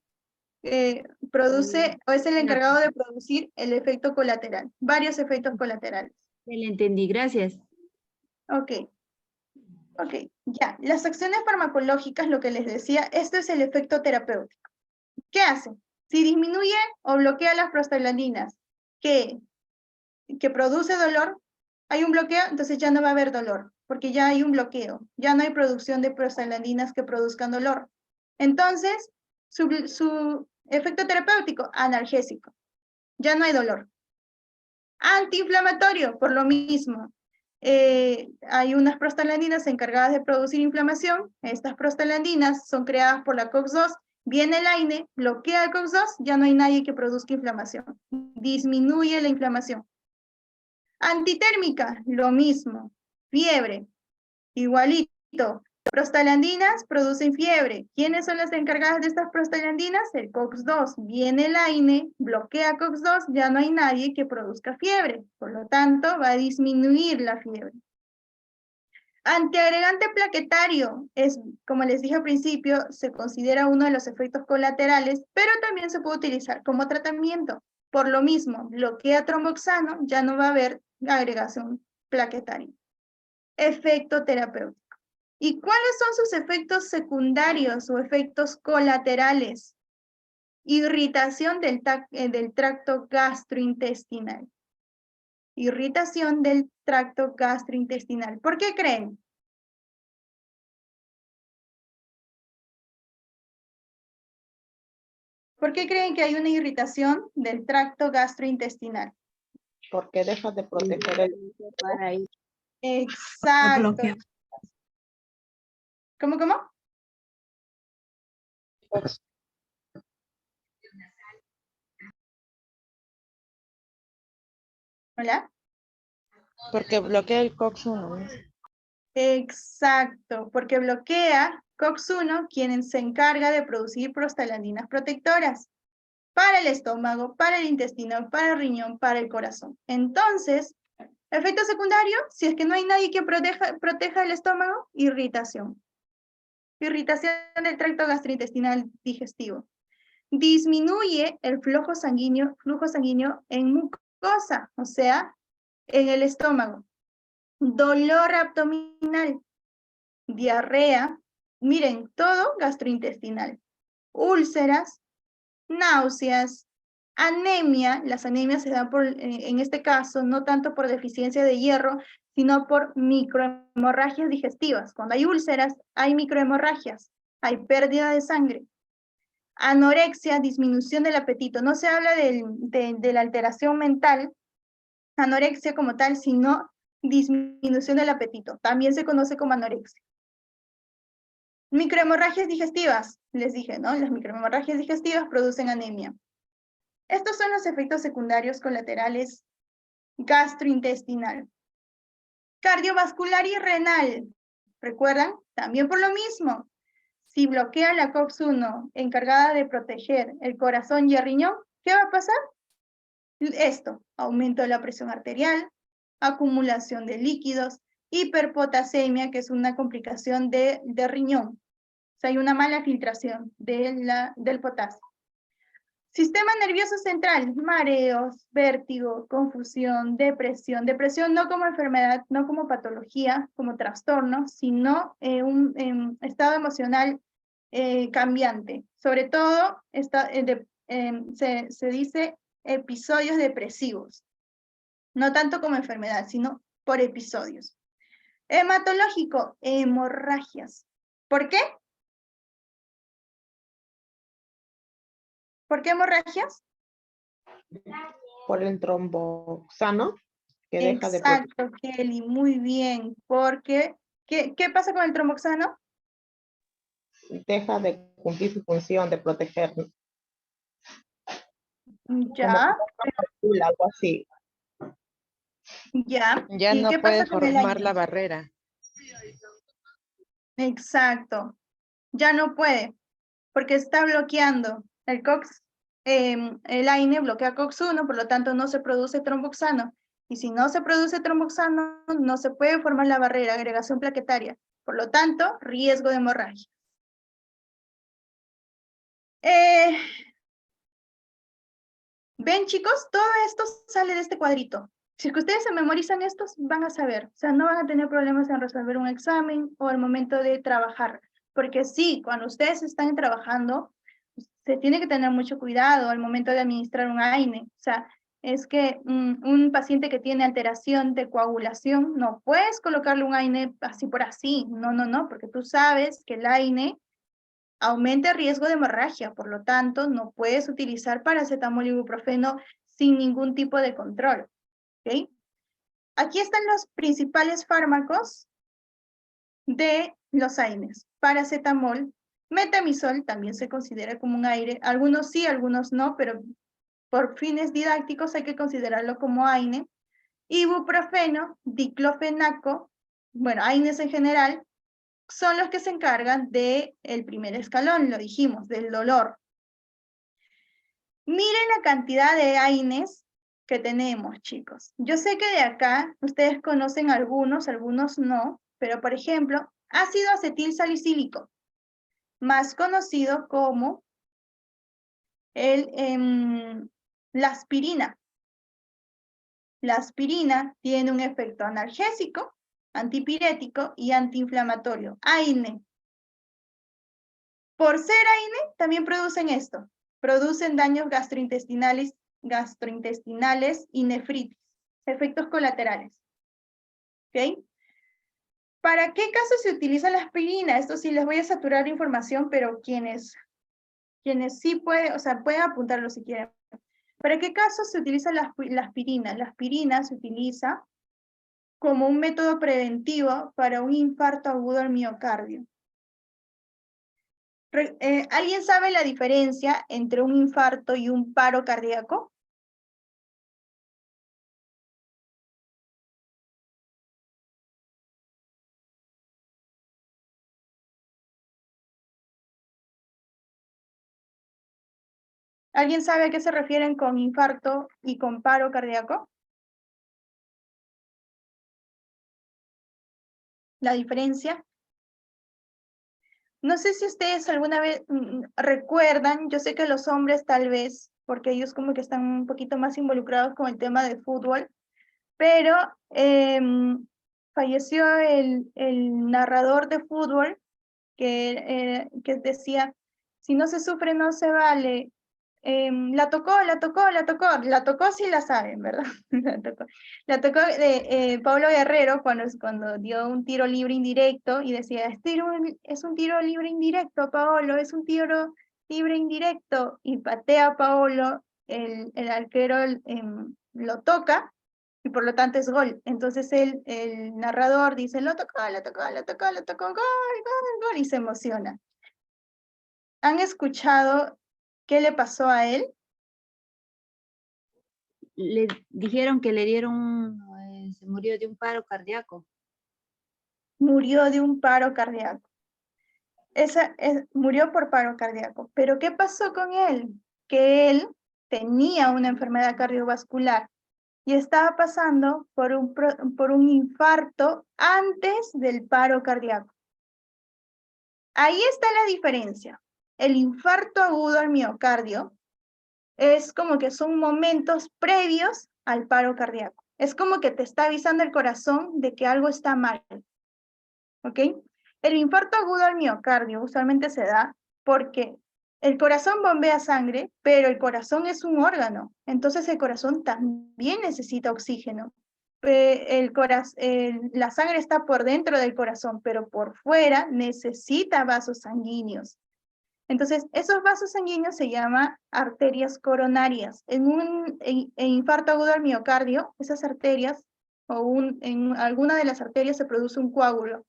[SPEAKER 1] o es el encargado de producir el efecto colateral, varios efectos colaterales.
[SPEAKER 6] Se le entendí, gracias.
[SPEAKER 1] Ok, ya. Las acciones farmacológicas, lo que les decía, esto es el efecto terapéutico. ¿Qué hace? Si disminuye o bloquea las prostaglandinas que produce dolor, hay un bloqueo, entonces ya no va a haber dolor, porque ya hay un bloqueo, ya no hay producción de prostaglandinas que produzcan dolor. Entonces, su efecto terapéutico, analgésico, ya no hay dolor. Antiinflamatorio, por lo mismo. Hay unas prostaglandinas encargadas de producir inflamación. Estas prostaglandinas son creadas por la COX-2. Viene el AINE, bloquea el COX-2, ya no hay nadie que produzca inflamación. Disminuye la inflamación. Antitérmica, lo mismo. Fiebre, igualito. Prostaglandinas producen fiebre. ¿Quiénes son las encargadas de estas prostaglandinas? El COX-2. Viene el AINE, bloquea COX-2, ya no hay nadie que produzca fiebre. Por lo tanto, va a disminuir la fiebre. Antiagregante plaquetario es, como les dije al principio, se considera uno de los efectos colaterales, pero también se puede utilizar como tratamiento. Por lo mismo, bloquea tromboxano, ya no va a haber agregación plaquetaria. Efecto terapéutico. ¿Y cuáles son sus efectos secundarios o efectos colaterales? Irritación del tracto gastrointestinal. Irritación del tracto gastrointestinal. ¿Por qué creen? ¿Por qué creen que hay una irritación del tracto gastrointestinal?
[SPEAKER 2] Porque dejas de proteger el...
[SPEAKER 1] Exacto. ¿Cómo? ¿Hola?
[SPEAKER 2] Porque bloquea el COX-1.
[SPEAKER 1] Exacto, porque bloquea COX-1, quien se encarga de producir prostaglandinas protectoras para el estómago, para el intestino, para el riñón, para el corazón. Entonces, efecto secundario, si es que no hay nadie que proteja el estómago, irritación. Irritación del tracto gastrointestinal digestivo. Disminuye el flujo sanguíneo en mucosa, o sea, en el estómago. Dolor abdominal, diarrea, miren, todo gastrointestinal. Úlceras, náuseas, anemia. Las anemias se dan en este caso, no tanto por deficiencia de hierro, sino por microhemorragias digestivas. Cuando hay úlceras, hay microhemorragias. hay pérdida de sangre. Anorexia, disminución del apetito. No se habla de la alteración mental, anorexia como tal, sino disminución del apetito. También se conoce como anorexia. Microhemorragias digestivas, les dije, ¿no? Las microhemorragias digestivas producen anemia. Estos son los efectos secundarios colaterales gastrointestinal. Cardiovascular y renal. ¿Recuerdan? También por lo mismo. Si bloquea la COX-1 encargada de proteger el corazón y el riñón, ¿qué va a pasar? Esto, aumento de la presión arterial, acumulación de líquidos, hiperpotasemia, que es una complicación de riñón. O sea, hay una mala filtración del potasio. Sistema nervioso central, mareos, vértigo, confusión, depresión. Depresión no como enfermedad, no como patología, como trastorno, sino un estado emocional cambiante. Sobre todo, se dice episodios depresivos. No tanto como enfermedad, sino por episodios. Hematológico, hemorragias. ¿Por qué? ¿Por qué hemorragias?
[SPEAKER 2] Por el tromboxano, que deja de proteger.
[SPEAKER 1] Exacto, Kelly, muy bien. Porque, ¿qué pasa con el tromboxano?
[SPEAKER 2] Deja de cumplir su función de proteger.
[SPEAKER 1] Ya,
[SPEAKER 2] Como algo así.
[SPEAKER 1] ya.
[SPEAKER 7] Ya
[SPEAKER 1] ¿Y
[SPEAKER 7] no
[SPEAKER 1] qué
[SPEAKER 7] puede
[SPEAKER 1] pasa con el
[SPEAKER 7] formar
[SPEAKER 1] aire?
[SPEAKER 7] la barrera.
[SPEAKER 1] Exacto. Ya no puede, porque está bloqueando el COX. El AINE bloquea COX-1, por lo tanto no se produce tromboxano. Y si no se produce tromboxano, no se puede formar la barrera, agregación plaquetaria. Por lo tanto, riesgo de hemorragia. ¿Ven, chicos? Todo esto sale de este cuadrito. Si es que ustedes se memorizan estos, van a saber. O sea, no van a tener problemas en resolver un examen o al momento de trabajar. Porque sí, cuando ustedes están trabajando, se tiene que tener mucho cuidado al momento de administrar un AINE. O sea, es que un paciente que tiene alteración de coagulación, no puedes colocarle un AINE así por así. No, no, no, porque tú sabes que el AINE aumenta el riesgo de hemorragia, por lo tanto, no puedes utilizar paracetamol y ibuprofeno sin ningún tipo de control. ¿Okay? Aquí están los principales fármacos de los AINES. Paracetamol, metamizol también se considera como un aire. Algunos sí, algunos no, pero por fines didácticos hay que considerarlo como AINE. Ibuprofeno, diclofenaco, bueno, AINES en general, son los que se encargan del primer escalón, lo dijimos, del dolor. Miren la cantidad de AINES que tenemos, chicos. Yo sé que de acá ustedes conocen algunos, algunos no, pero por ejemplo, ácido acetil salicílico, más conocido como la aspirina. La aspirina tiene un efecto analgésico, antipirético y antiinflamatorio. AINE. Por ser AINE, también producen esto. Producen daños gastrointestinales y nefritis. Efectos colaterales. ¿Ok? ¿Para qué caso se utiliza la aspirina? Esto sí les voy a saturar de información, pero quienes sí pueden, o sea, pueden apuntarlo si quieren. ¿Para qué caso se utiliza la aspirina? La aspirina se utiliza como un método preventivo para un infarto agudo al miocardio. ¿Alguien sabe la diferencia entre un infarto y un paro cardíaco? ¿Alguien sabe a qué se refieren con infarto y con paro cardíaco? ¿La diferencia? No sé si ustedes alguna vez recuerdan, yo sé que los hombres tal vez, porque ellos como que están un poquito más involucrados con el tema de fútbol, pero falleció el narrador de fútbol que decía, si no se sufre no se vale, la tocó sí la saben, ¿verdad? La tocó Pablo Guerrero cuando dio un tiro libre indirecto y decía, es un tiro libre indirecto, Paolo, es un tiro libre indirecto, y patea a Paolo, el arquero lo toca, y por lo tanto es gol. Entonces el narrador dice, lo tocó, gol, gol, y se emociona. ¿Han escuchado qué le pasó a él?
[SPEAKER 6] Le dijeron que le dieron, se murió de un paro cardíaco.
[SPEAKER 1] Murió de un paro cardíaco. Murió por paro cardíaco. ¿Pero qué pasó con él? Que él tenía una enfermedad cardiovascular y estaba pasando por un infarto antes del paro cardíaco. Ahí está la diferencia. El infarto agudo al miocardio es como que son momentos previos al paro cardíaco. Es como que te está avisando el corazón de que algo está mal. ¿Ok? El infarto agudo al miocardio usualmente se da porque el corazón bombea sangre, pero el corazón es un órgano. Entonces el corazón también necesita oxígeno. La sangre está por dentro del corazón, pero por fuera necesita vasos sanguíneos. Entonces, esos vasos sanguíneos se llaman arterias coronarias. En infarto agudo al miocardio, esas arterias, en alguna de las arterias se produce un coágulo.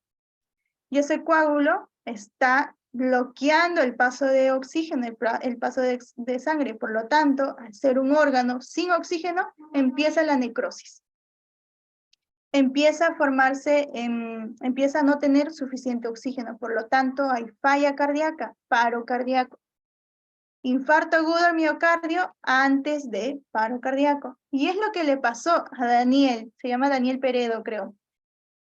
[SPEAKER 1] Y ese coágulo está bloqueando el paso de oxígeno, el paso de sangre. Por lo tanto, al ser un órgano sin oxígeno, empieza la necrosis. Empieza a formarse, empieza a no tener suficiente oxígeno. Por lo tanto, hay falla cardíaca, paro cardíaco. Infarto agudo al miocardio antes de paro cardíaco. Y es lo que le pasó a Daniel. Se llama Daniel Peredo, creo.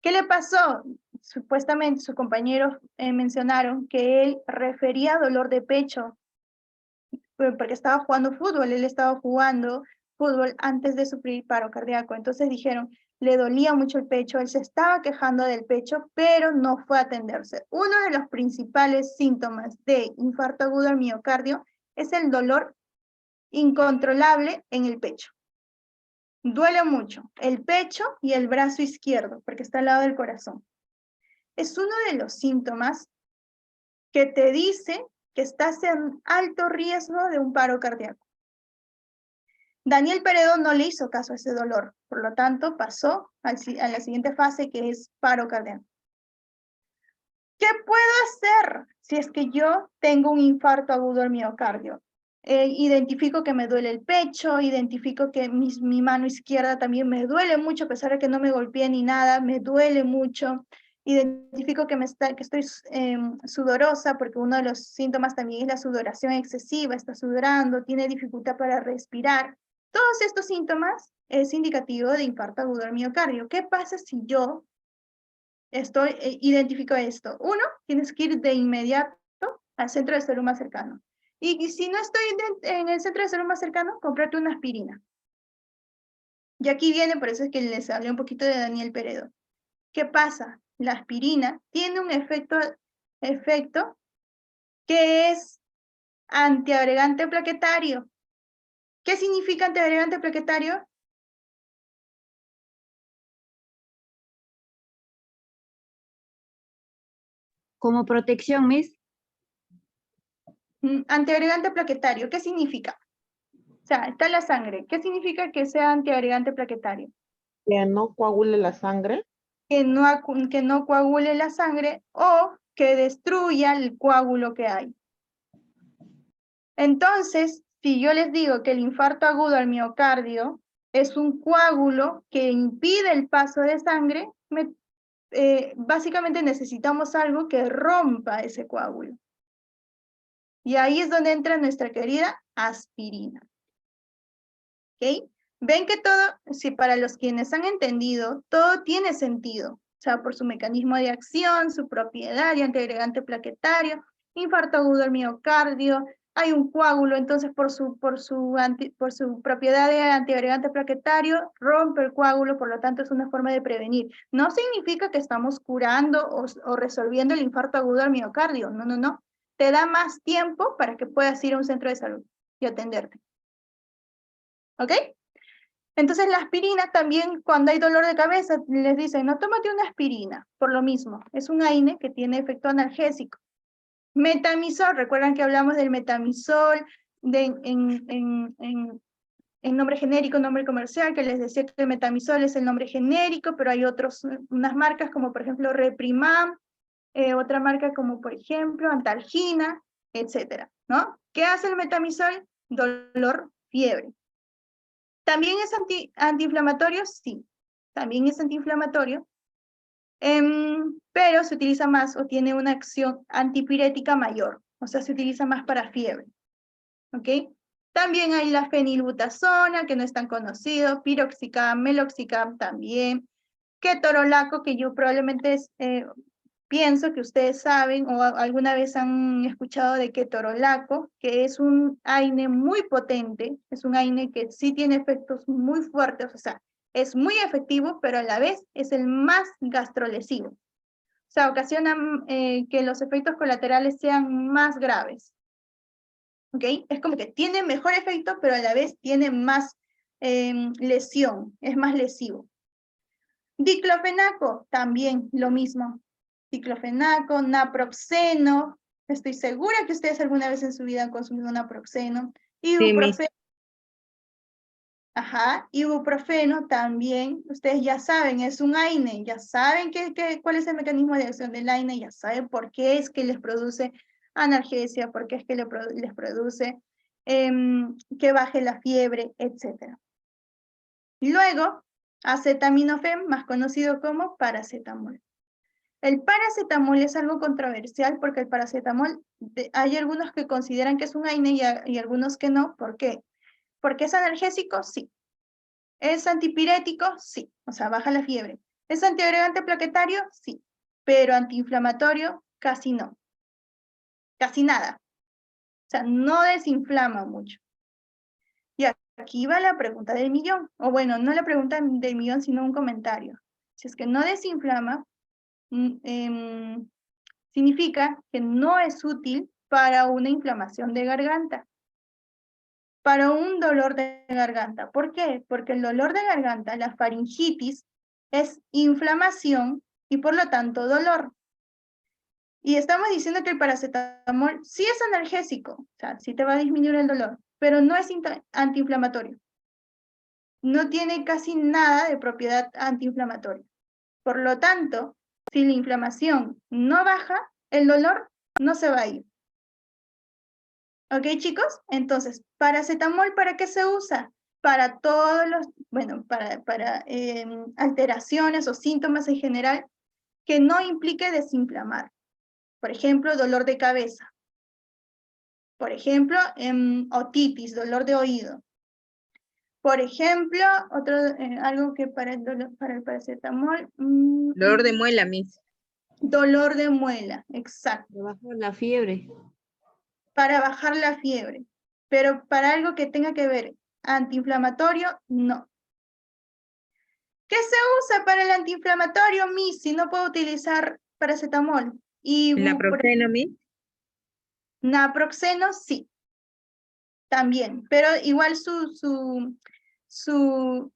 [SPEAKER 1] ¿Qué le pasó? Supuestamente sus compañeros mencionaron que él refería dolor de pecho porque estaba jugando fútbol. Él estaba jugando fútbol antes de sufrir paro cardíaco. Entonces dijeron, le dolía mucho el pecho, él se estaba quejando del pecho, pero no fue a atenderse. Uno de los principales síntomas de infarto agudo al miocardio es el dolor incontrolable en el pecho. Duele mucho el pecho y el brazo izquierdo, porque está al lado del corazón. Es uno de los síntomas que te dice que estás en alto riesgo de un paro cardíaco. Daniel Peredo no le hizo caso a ese dolor, por lo tanto pasó a la siguiente fase, que es paro cardíaco. ¿Qué puedo hacer si es que yo tengo un infarto agudo al miocardio? Identifico que me duele el pecho, identifico que mi mano izquierda también me duele mucho, a pesar de que no me golpeé ni nada, me duele mucho. Identifico que estoy sudorosa, porque uno de los síntomas también es la sudoración excesiva, está sudorando, tiene dificultad para respirar. Todos estos síntomas es indicativo de infarto agudo al miocardio. ¿Qué pasa si yo identifico esto? Uno, tienes que ir de inmediato al centro de salud más cercano. Y si no estoy en el centro de salud más cercano, comprarte una aspirina. Y aquí viene, por eso es que les hablé un poquito de Daniel Peredo. ¿Qué pasa? La aspirina tiene un efecto que es antiagregante plaquetario. ¿Qué significa antiagregante plaquetario?
[SPEAKER 6] Como protección, Miss.
[SPEAKER 1] Antiagregante plaquetario, ¿qué significa? O sea, está la sangre. ¿Qué significa que sea antiagregante plaquetario?
[SPEAKER 2] Que no coagule la sangre.
[SPEAKER 1] Que no coagule la sangre o que destruya el coágulo que hay. Entonces, si yo les digo que el infarto agudo al miocardio es un coágulo que impide el paso de sangre, básicamente necesitamos algo que rompa ese coágulo. Y ahí es donde entra nuestra querida aspirina. ¿Ok? Ven que todo, si para los quienes han entendido, todo tiene sentido. O sea, por su mecanismo de acción, su propiedad de antiagregante plaquetario, infarto agudo al miocardio, hay un coágulo, entonces por su propiedad de antiagregante plaquetario, rompe el coágulo, por lo tanto es una forma de prevenir. No significa que estamos curando o resolviendo el infarto agudo al miocardio, no. Te da más tiempo para que puedas ir a un centro de salud. y atenderte. ¿Ok? Entonces la aspirina también, cuando hay dolor de cabeza, les dicen, no, tómate una aspirina, por lo mismo. Es un AINE que tiene efecto analgésico. Metamizol, recuerdan que hablamos del metamizol en nombre genérico, nombre comercial, que les decía que el metamizol es el nombre genérico, pero hay unas marcas como por ejemplo Reprimam, otra marca como por ejemplo Antalgina, etcétera, ¿no? ¿Qué hace el metamizol? Dolor, fiebre. ¿También es antiinflamatorio? Sí, también es antiinflamatorio, pero se utiliza más o tiene una acción antipirética mayor, o sea, se utiliza más para fiebre, ¿ok? También hay la fenilbutazona, que no es tan conocido, piroxicam, meloxicam también, ketorolaco, que yo probablemente pienso que ustedes saben o alguna vez han escuchado de ketorolaco, que es un AINE muy potente, es un AINE que sí tiene efectos muy fuertes, o sea, es muy efectivo, pero a la vez es el más gastrolesivo. O sea, ocasiona que los efectos colaterales sean más graves. ¿Ok? Es como que tiene mejor efecto, pero a la vez tiene más lesión, es más lesivo. Diclofenaco, también lo mismo. Diclofenaco, naproxeno, estoy segura que ustedes alguna vez en su vida han consumido naproxeno. Ibuprofeno, ajá, ibuprofeno también, ustedes ya saben, es un AINE, ya saben cuál es el mecanismo de acción del AINE, ya saben por qué es que les produce analgesia, por qué es que les produce que baje la fiebre, etc. Luego, acetaminofén, más conocido como paracetamol. El paracetamol es algo controversial porque el paracetamol, hay algunos que consideran que es un AINE y algunos que no. ¿Por qué? Porque es analgésico, sí. ¿Es antipirético? Sí. O sea, baja la fiebre. ¿Es antiagregante plaquetario? Sí. Pero antiinflamatorio, casi no. Casi nada. O sea, no desinflama mucho. Y aquí va la pregunta del millón. O bueno, no la pregunta del millón, sino un comentario. Si es que no desinflama, significa que no es útil para una inflamación de garganta, para un dolor de garganta. ¿Por qué? Porque el dolor de garganta, la faringitis, es inflamación y por lo tanto dolor. Y estamos diciendo que el paracetamol sí es analgésico, o sea, sí te va a disminuir el dolor, pero no es antiinflamatorio. No tiene casi nada de propiedad antiinflamatoria. Por lo tanto, si la inflamación no baja, el dolor no se va a ir. ¿Ok, chicos? Entonces, paracetamol, ¿para qué se usa? Para todos los, bueno, para alteraciones o síntomas en general que no implique desinflamar. Por ejemplo, dolor de cabeza. Por ejemplo, otitis, dolor de oído. Por ejemplo, algo que para el paracetamol.
[SPEAKER 8] Dolor de muela, Miss.
[SPEAKER 1] Dolor de muela, exacto.
[SPEAKER 6] Bajo la fiebre.
[SPEAKER 1] Para bajar la fiebre. Pero para algo que tenga que ver antiinflamatorio, no. ¿Qué se usa para el antiinflamatorio, Miss, si no puedo utilizar paracetamol?
[SPEAKER 8] Naproxeno, Miss.
[SPEAKER 1] Naproxeno, sí. También, pero igual su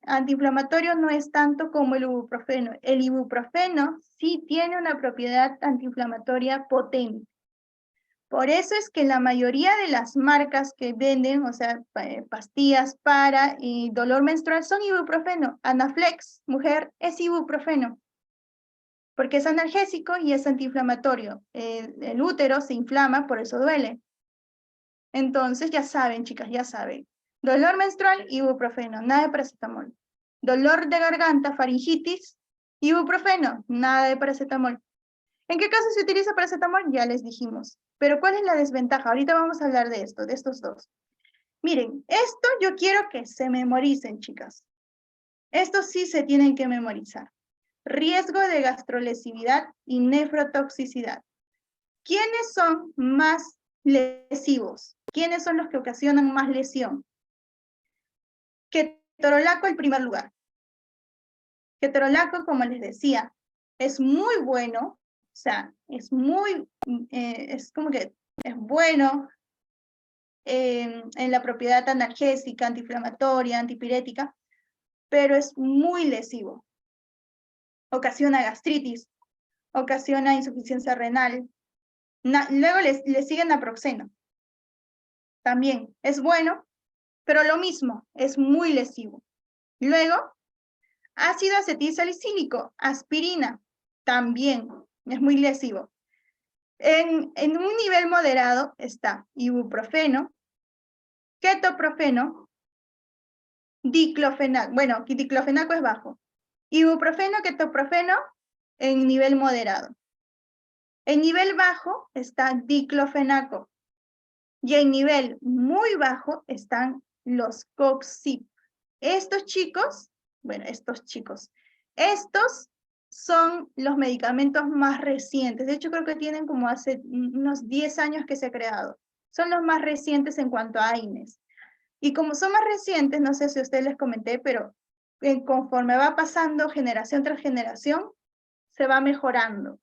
[SPEAKER 1] antiinflamatorio no es tanto como el ibuprofeno. El ibuprofeno sí tiene una propiedad antiinflamatoria potente. Por eso es que la mayoría de las marcas que venden, o sea, pastillas para dolor menstrual son ibuprofeno. Anaflex, mujer, es ibuprofeno. Porque es analgésico y es antiinflamatorio. El útero se inflama, por eso duele. Entonces, ya saben, chicas, ya saben. Dolor menstrual, ibuprofeno, nada de paracetamol. Dolor de garganta, faringitis, ibuprofeno, nada de paracetamol. ¿En qué caso se utiliza paracetamol? Ya les dijimos. Pero ¿cuál es la desventaja? Ahorita vamos a hablar de esto, de estos dos. Miren, esto yo quiero que se memoricen, chicas. Estos sí se tienen que memorizar. Riesgo de gastrolesividad y nefrotoxicidad. ¿Quiénes son más lesivos? ¿Quiénes son los que ocasionan más lesión? Ketorolaco en primer lugar. Ketorolaco, como les decía, es muy bueno, o sea, es como que es bueno, en la propiedad analgésica, antiinflamatoria, antipirética, pero es muy lesivo. Ocasiona gastritis, ocasiona insuficiencia renal. Luego le siguen naproxeno. También es bueno, pero lo mismo, es muy lesivo. Luego, ácido acetilsalicílico, aspirina, también es muy lesivo. En un nivel moderado está ibuprofeno, ketoprofeno, diclofenaco. Bueno, diclofenaco es bajo. Ibuprofeno, ketoprofeno en nivel moderado. En nivel bajo está diclofenaco. Y en nivel muy bajo están los COX-CIP. Estos chicos son los medicamentos más recientes. De hecho, creo que tienen como hace unos 10 años que se ha creado. Son los más recientes en cuanto a AINES. Y como son más recientes, no sé si a ustedes les comenté, pero conforme va pasando generación tras generación, se va mejorando.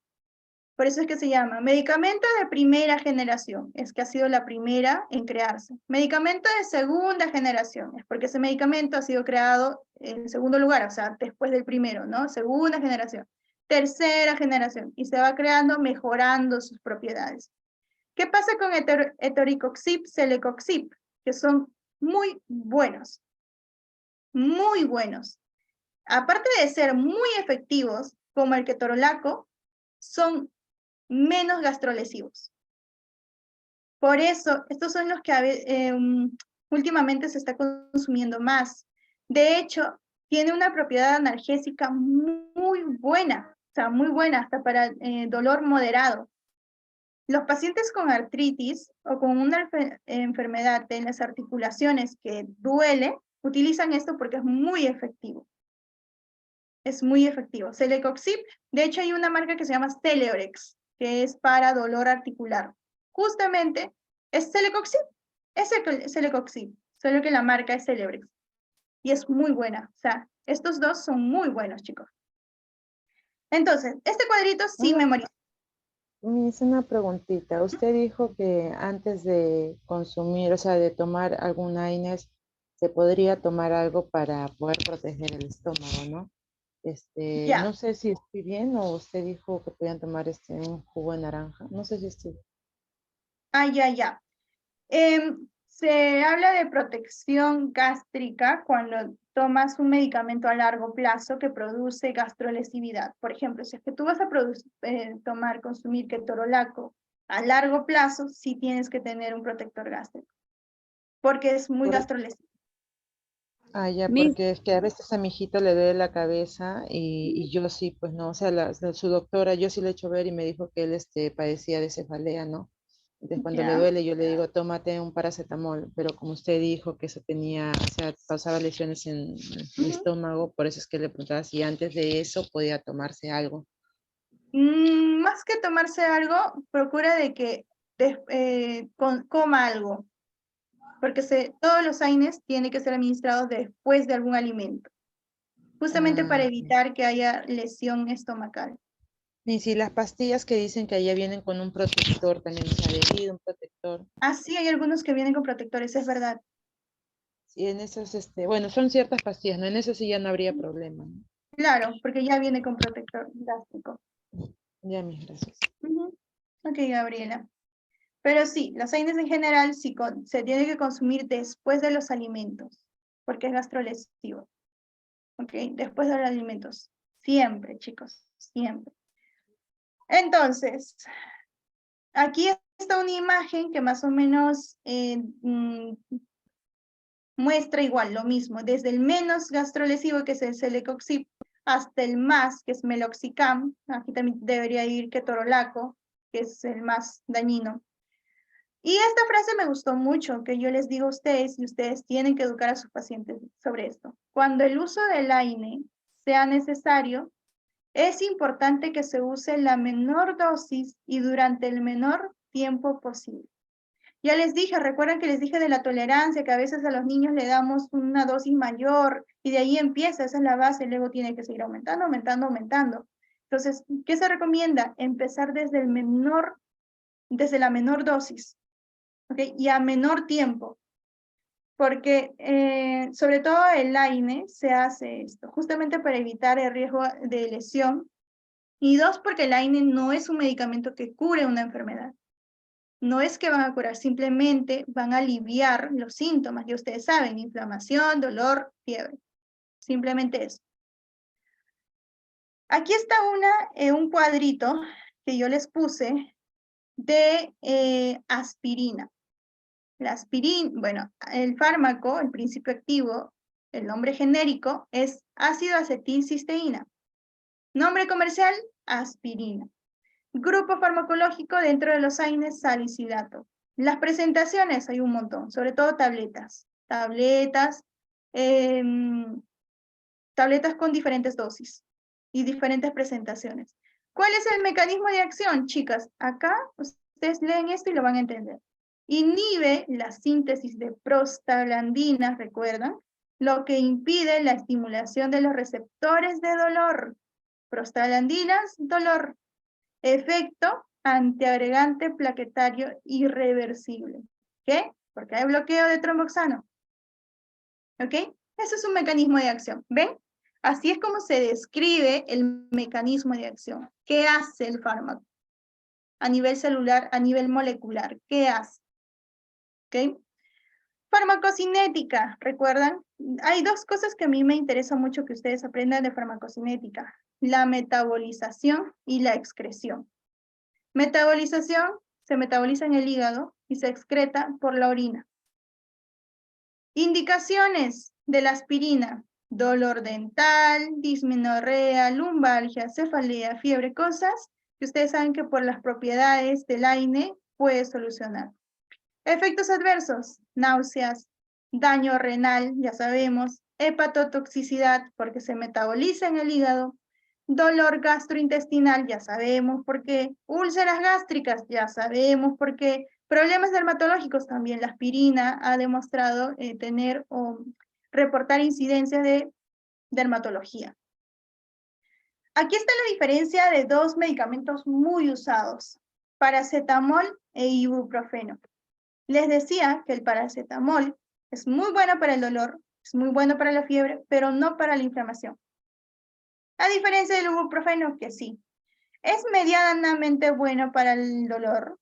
[SPEAKER 1] Por eso es que se llama medicamento de primera generación, es que ha sido la primera en crearse. Medicamento de segunda generación, es porque ese medicamento ha sido creado en segundo lugar, o sea, después del primero, ¿no? Segunda generación. Tercera generación, y se va creando, mejorando sus propiedades. ¿Qué pasa con etoricoxib, celecoxib? Que son muy buenos. Muy buenos. Aparte de ser muy efectivos, como el ketorolaco, son menos gastrolesivos. Por eso, estos son los que últimamente se está consumiendo más. De hecho, tiene una propiedad analgésica muy buena, o sea, muy buena, hasta para dolor moderado. Los pacientes con artritis o con una enfermedad en las articulaciones que duele, utilizan esto porque es muy efectivo. Es muy efectivo. Celecoxib, de hecho hay una marca que se llama Celeorex, que es para dolor articular. Justamente es Celecoxib, solo que la marca es Celeorex. Y es muy buena, o sea, estos dos son muy buenos, chicos. Entonces, este cuadrito sí memoriza.
[SPEAKER 7] Me hice una preguntita. Usted dijo que antes de consumir, o sea, de tomar algún AINES, se podría tomar algo para poder proteger el estómago, ¿no?
[SPEAKER 1] Ya.
[SPEAKER 7] No sé si estoy bien o usted dijo que podían tomar un jugo de naranja. No sé si estoy.
[SPEAKER 1] Ya. Se habla de protección gástrica cuando tomas un medicamento a largo plazo que produce gastrolesividad. Por ejemplo, si es que tú vas a consumir ketorolaco a largo plazo, sí tienes que tener un protector gástrico, porque es muy gastrolesivo.
[SPEAKER 7] Ah, ya,
[SPEAKER 6] Miss,
[SPEAKER 7] porque es que a veces a mi hijito le duele la cabeza y yo sí, pues no, o sea, su doctora, yo sí le he hecho ver y me dijo que él padecía de cefalea, ¿no? Entonces cuando le
[SPEAKER 1] Ya.
[SPEAKER 7] duele yo le digo, tómate un paracetamol, pero como usted dijo que eso tenía, o sea, causaba lesiones en el estómago, por eso es que le preguntaba si antes de eso podía tomarse algo.
[SPEAKER 1] Más que tomarse algo, procura de que coma algo, porque todos los AINES tienen que ser administrados después de algún alimento, justamente para evitar que haya lesión estomacal.
[SPEAKER 7] Y si las pastillas que dicen que allá vienen con un protector también, o sea, adherido, un protector.
[SPEAKER 1] Ah, sí, hay algunos que vienen con protectores, es verdad.
[SPEAKER 7] Sí, en esos, bueno, son ciertas pastillas, ¿no? En eso sí ya no habría problema, ¿no?
[SPEAKER 1] Claro, porque ya viene con protector gástrico.
[SPEAKER 7] Ya, mis gracias.
[SPEAKER 1] Ok, Gabriela. Pero sí, los AINES en general sí se tiene que consumir después de los alimentos, porque es gastrolesivo. Ok, después de los alimentos. Siempre, chicos, siempre. Entonces, aquí está una imagen que más o menos muestra igual lo mismo, desde el menos gastrolesivo, que es el celecoxib, hasta el más, que es meloxicam. Aquí también debería ir ketorolaco, que es el más dañino. Y esta frase me gustó mucho, que yo les digo a ustedes, y ustedes tienen que educar a sus pacientes sobre esto. Cuando el uso del AINE sea necesario, es importante que se use la menor dosis y durante el menor tiempo posible. Ya les dije, recuerden que les dije de la tolerancia, que a veces a los niños le damos una dosis mayor y de ahí empieza, esa es la base, luego tiene que seguir aumentando. Entonces, ¿qué se recomienda? Empezar desde la menor dosis. ¿ok? Y a menor tiempo. Porque sobre todo el AINE se hace esto, justamente para evitar el riesgo de lesión. Y 2, porque el AINE no es un medicamento que cure una enfermedad. No es que van a curar, simplemente van a aliviar los síntomas. Ya ustedes saben, inflamación, dolor, fiebre. Simplemente eso. Aquí está un cuadrito que yo les puse de aspirina. La aspirina, bueno, el fármaco, el principio activo, el nombre genérico es ácido acetilcisteína. Nombre comercial, aspirina. Grupo farmacológico dentro de los AINES, salicilato. Las presentaciones hay un montón, sobre todo tabletas. Tabletas con diferentes dosis y diferentes presentaciones. ¿Cuál es el mecanismo de acción, chicas? Acá ustedes leen esto y lo van a entender. Inhibe la síntesis de prostaglandinas, ¿recuerdan? Lo que impide la estimulación de los receptores de dolor. Prostaglandinas, dolor. Efecto antiagregante plaquetario irreversible. ¿Qué? Porque hay bloqueo de tromboxano. ¿Ok? Eso es un mecanismo de acción. ¿Ven? Así es como se describe el mecanismo de acción. ¿Qué hace el fármaco? A nivel celular, a nivel molecular. ¿Qué hace? ¿Ok? Farmacocinética, ¿recuerdan? Hay 2 cosas que a mí me interesa mucho que ustedes aprendan de farmacocinética. La metabolización y la excreción. Metabolización, se metaboliza en el hígado y se excreta por la orina. Indicaciones de la aspirina: dolor dental, dismenorrea, lumbalgia, cefalea, fiebre, cosas que ustedes saben que por las propiedades del AINE puede solucionar. Efectos adversos: náuseas, daño renal, ya sabemos, hepatotoxicidad porque se metaboliza en el hígado, dolor gastrointestinal, ya sabemos por qué, úlceras gástricas, ya sabemos por qué, problemas dermatológicos también. La aspirina ha demostrado tener o reportar incidencias de dermatología. Aquí está la diferencia de 2 medicamentos muy usados, paracetamol e ibuprofeno. Les decía que el paracetamol es muy bueno para el dolor, es muy bueno para la fiebre, pero no para la inflamación. A diferencia del ibuprofeno, que sí, es medianamente bueno para el dolor,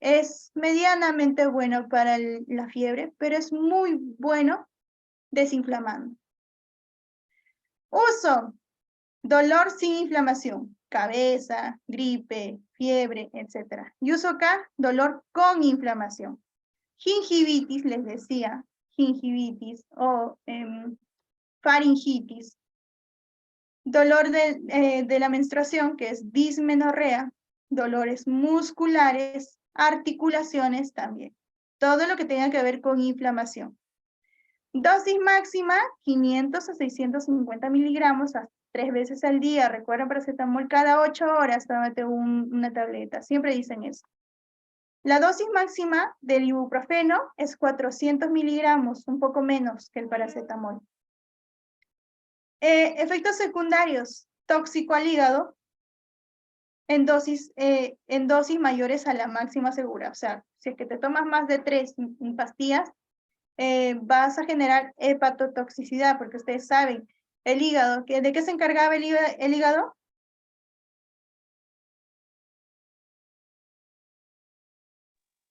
[SPEAKER 1] es medianamente bueno para la fiebre, pero es muy bueno desinflamando. Uso: dolor sin inflamación, cabeza, gripe, fiebre, etc. Y uso acá, dolor con inflamación. Gingivitis, les decía, gingivitis o faringitis. Dolor de la menstruación, que es dismenorrea, dolores musculares, articulaciones también. Todo lo que tenga que ver con inflamación. Dosis máxima, 500 a 650 miligramos, a 3 veces al día. Recuerden, paracetamol cada 8 horas, tómate una tableta. Siempre dicen eso. La dosis máxima del ibuprofeno es 400 miligramos, un poco menos que el paracetamol. Efectos secundarios: tóxico al hígado en dosis mayores a la máxima segura. O sea, si es que te tomas más de 3 pastillas, vas a generar hepatotoxicidad, porque ustedes saben, el hígado, ¿de qué se encargaba el hígado?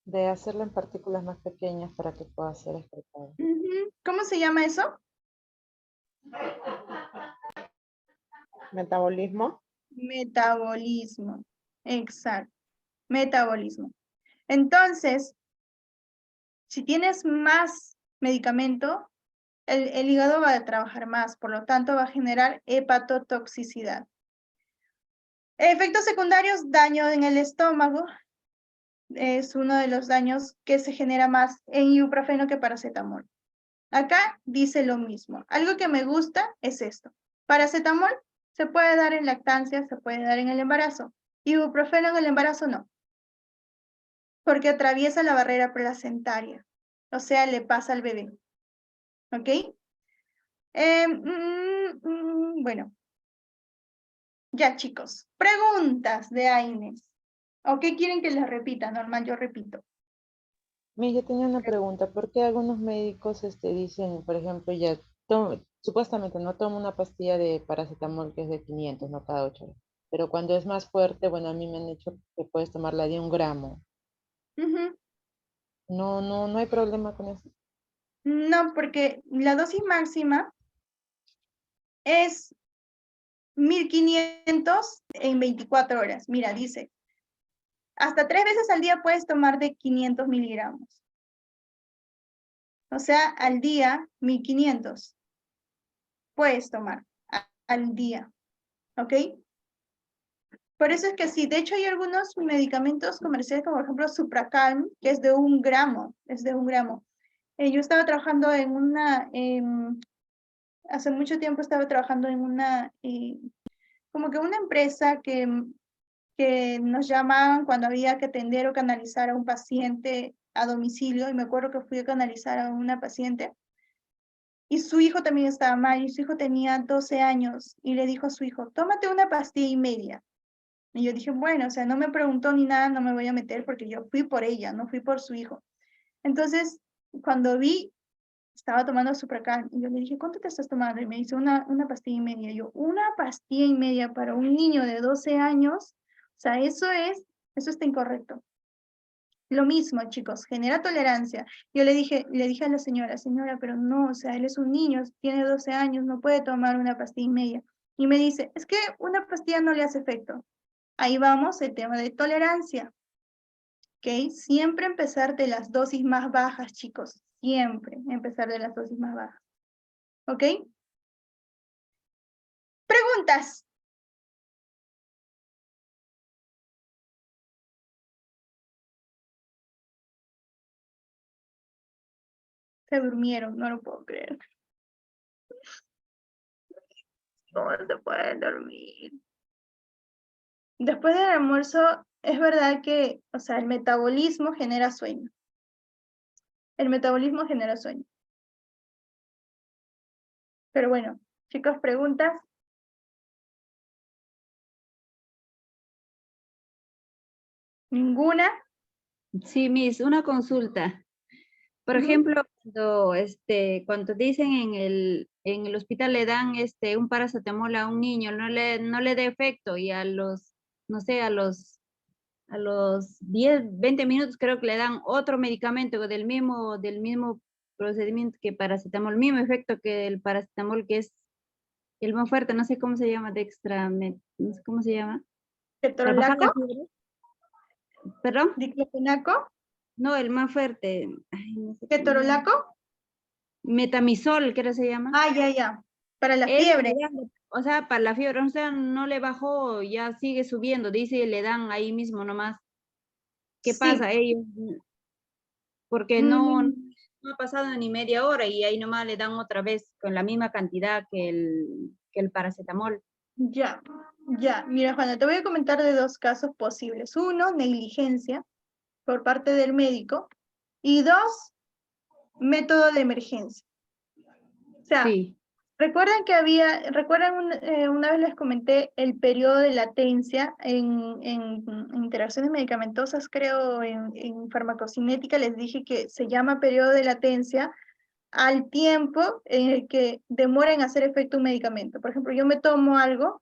[SPEAKER 7] De hacerlo en partículas más pequeñas para que pueda ser excretado.
[SPEAKER 1] ¿Cómo se llama eso?
[SPEAKER 2] Metabolismo.
[SPEAKER 1] Metabolismo, exacto, metabolismo. Entonces, si tienes más medicamento, el hígado va a trabajar más, por lo tanto va a generar hepatotoxicidad. Efectos secundarios: daño en el estómago. Es uno de los daños que se genera más en ibuprofeno que paracetamol. Acá dice lo mismo. Algo que me gusta es esto. Paracetamol se puede dar en lactancia, se puede dar en el embarazo. Ibuprofeno en el embarazo no, porque atraviesa la barrera placentaria. O sea, le pasa al bebé. ¿Ok? Bueno. Ya, chicos. Preguntas de AINES. ¿O qué quieren que les repita? Normal, yo repito.
[SPEAKER 7] Yo tenía una pregunta. ¿Por qué algunos médicos dicen, por ejemplo, ya supuestamente no tomo una pastilla de paracetamol que es de 500, no cada 8 horas? Pero cuando es más fuerte, bueno, a mí me han dicho que puedes tomarla de 1 gramo.
[SPEAKER 1] Ujú.
[SPEAKER 7] No hay problema con eso.
[SPEAKER 1] No, porque la dosis máxima es 1500 en 24 horas. Mira, dice, hasta 3 veces al día puedes tomar de 500 miligramos. O sea, al día 1500 puedes tomar al día, ¿ok? Por eso es que sí, de hecho hay algunos medicamentos comerciales, como por ejemplo Supracalm, que es de 1 gramo, es de 1 gramo. Yo estaba trabajando en hace mucho tiempo estaba trabajando en como que una empresa que nos llamaban cuando había que atender o canalizar a un paciente a domicilio, y me acuerdo que fui a canalizar a una paciente, y su hijo también estaba mal, y su hijo tenía 12 años, y le dijo a su hijo, tómate una pastilla y media. Y yo dije, bueno, o sea, no me preguntó ni nada, no me voy a meter porque yo fui por ella, no fui por su hijo. Entonces, cuando vi, estaba tomando Supracal, y yo le dije, ¿cuánto te estás tomando? Y me dice, una pastilla y media. Y yo, una pastilla y media para un niño de 12 años, o sea, eso está incorrecto. Lo mismo, chicos, genera tolerancia. Yo le dije a la señora, pero no, o sea, él es un niño, tiene 12 años, no puede tomar una pastilla y media. Y me dice, es que una pastilla no le hace efecto. Ahí vamos, el tema de tolerancia. ¿Ok? Siempre empezar de las dosis más bajas, chicos. Siempre empezar de las dosis más bajas. ¿Ok? Preguntas. Se durmieron, no lo puedo creer. ¿Cómo se pueden dormir? Después del almuerzo, es verdad que, o sea, el metabolismo genera sueño. El metabolismo genera sueño. Pero bueno, chicos, preguntas. ¿Ninguna?
[SPEAKER 6] Sí, Miss, una consulta. Por
[SPEAKER 1] Ujú.
[SPEAKER 6] ejemplo, cuando dicen en el hospital le dan un paracetamol a un niño, no le da efecto y a los, no sé, a los 10, 20 minutos creo que le dan otro medicamento del mismo procedimiento que paracetamol, mismo efecto que el paracetamol, que es el más fuerte, no sé cómo se llama, no sé cómo se llama. Para bajar la
[SPEAKER 1] ¿Ketorolaco?
[SPEAKER 6] fiebre. ¿Perdón?
[SPEAKER 1] ¿Diclofenaco?
[SPEAKER 6] No, el más fuerte. Ay, no sé cómo se llama.
[SPEAKER 1] ¿Ketorolaco?
[SPEAKER 6] Metamizol, creo que se llama.
[SPEAKER 1] Ah, ya. Para la
[SPEAKER 6] Ese
[SPEAKER 1] fiebre.
[SPEAKER 6] le dan, o sea, para la fiebre, o sea, no le bajó, ya sigue subiendo, dice, le dan ahí mismo nomás. ¿Qué
[SPEAKER 1] Sí.
[SPEAKER 6] pasa? Ellos, porque
[SPEAKER 1] Mm,
[SPEAKER 6] no ha pasado ni media hora y ahí nomás le dan otra vez con la misma cantidad que el paracetamol.
[SPEAKER 1] ya. Mira, Juana, te voy a comentar de 2 casos posibles. 1, negligencia por parte del médico. Y 2, método de emergencia. O sea,
[SPEAKER 6] Sí,
[SPEAKER 1] recuerdan una vez les comenté el periodo de latencia en interacciones medicamentosas, creo, en farmacocinética, les dije que se llama periodo de latencia al tiempo en el que demora en hacer efecto un medicamento. Por ejemplo, yo me tomo algo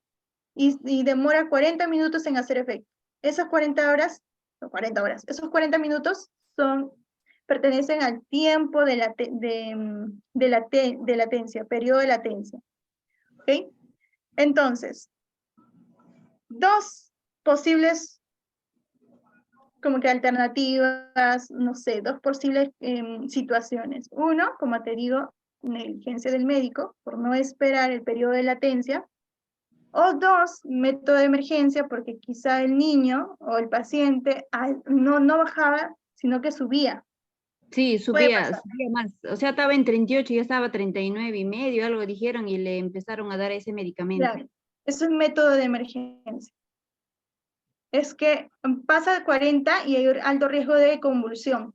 [SPEAKER 1] y demora 40 minutos en hacer efecto. Esas 40 horas, no 40 horas, esos 40 minutos pertenecen al tiempo de latencia, periodo de latencia. ¿Ok? Entonces, 2 posibles como que alternativas, no sé, 2 posibles situaciones. 1, como te digo, negligencia del médico por no esperar el periodo de latencia. O 2, método de emergencia, porque quizá el niño o el paciente no bajaba, sino que subía.
[SPEAKER 6] sí,
[SPEAKER 1] Puede
[SPEAKER 6] subía
[SPEAKER 1] pasar.
[SPEAKER 6] más. O sea, estaba en 38, ya estaba 39,5, algo dijeron, y le empezaron a dar ese medicamento.
[SPEAKER 1] Claro, eso es método de emergencia. Es que pasa de 40 y hay alto riesgo de convulsión.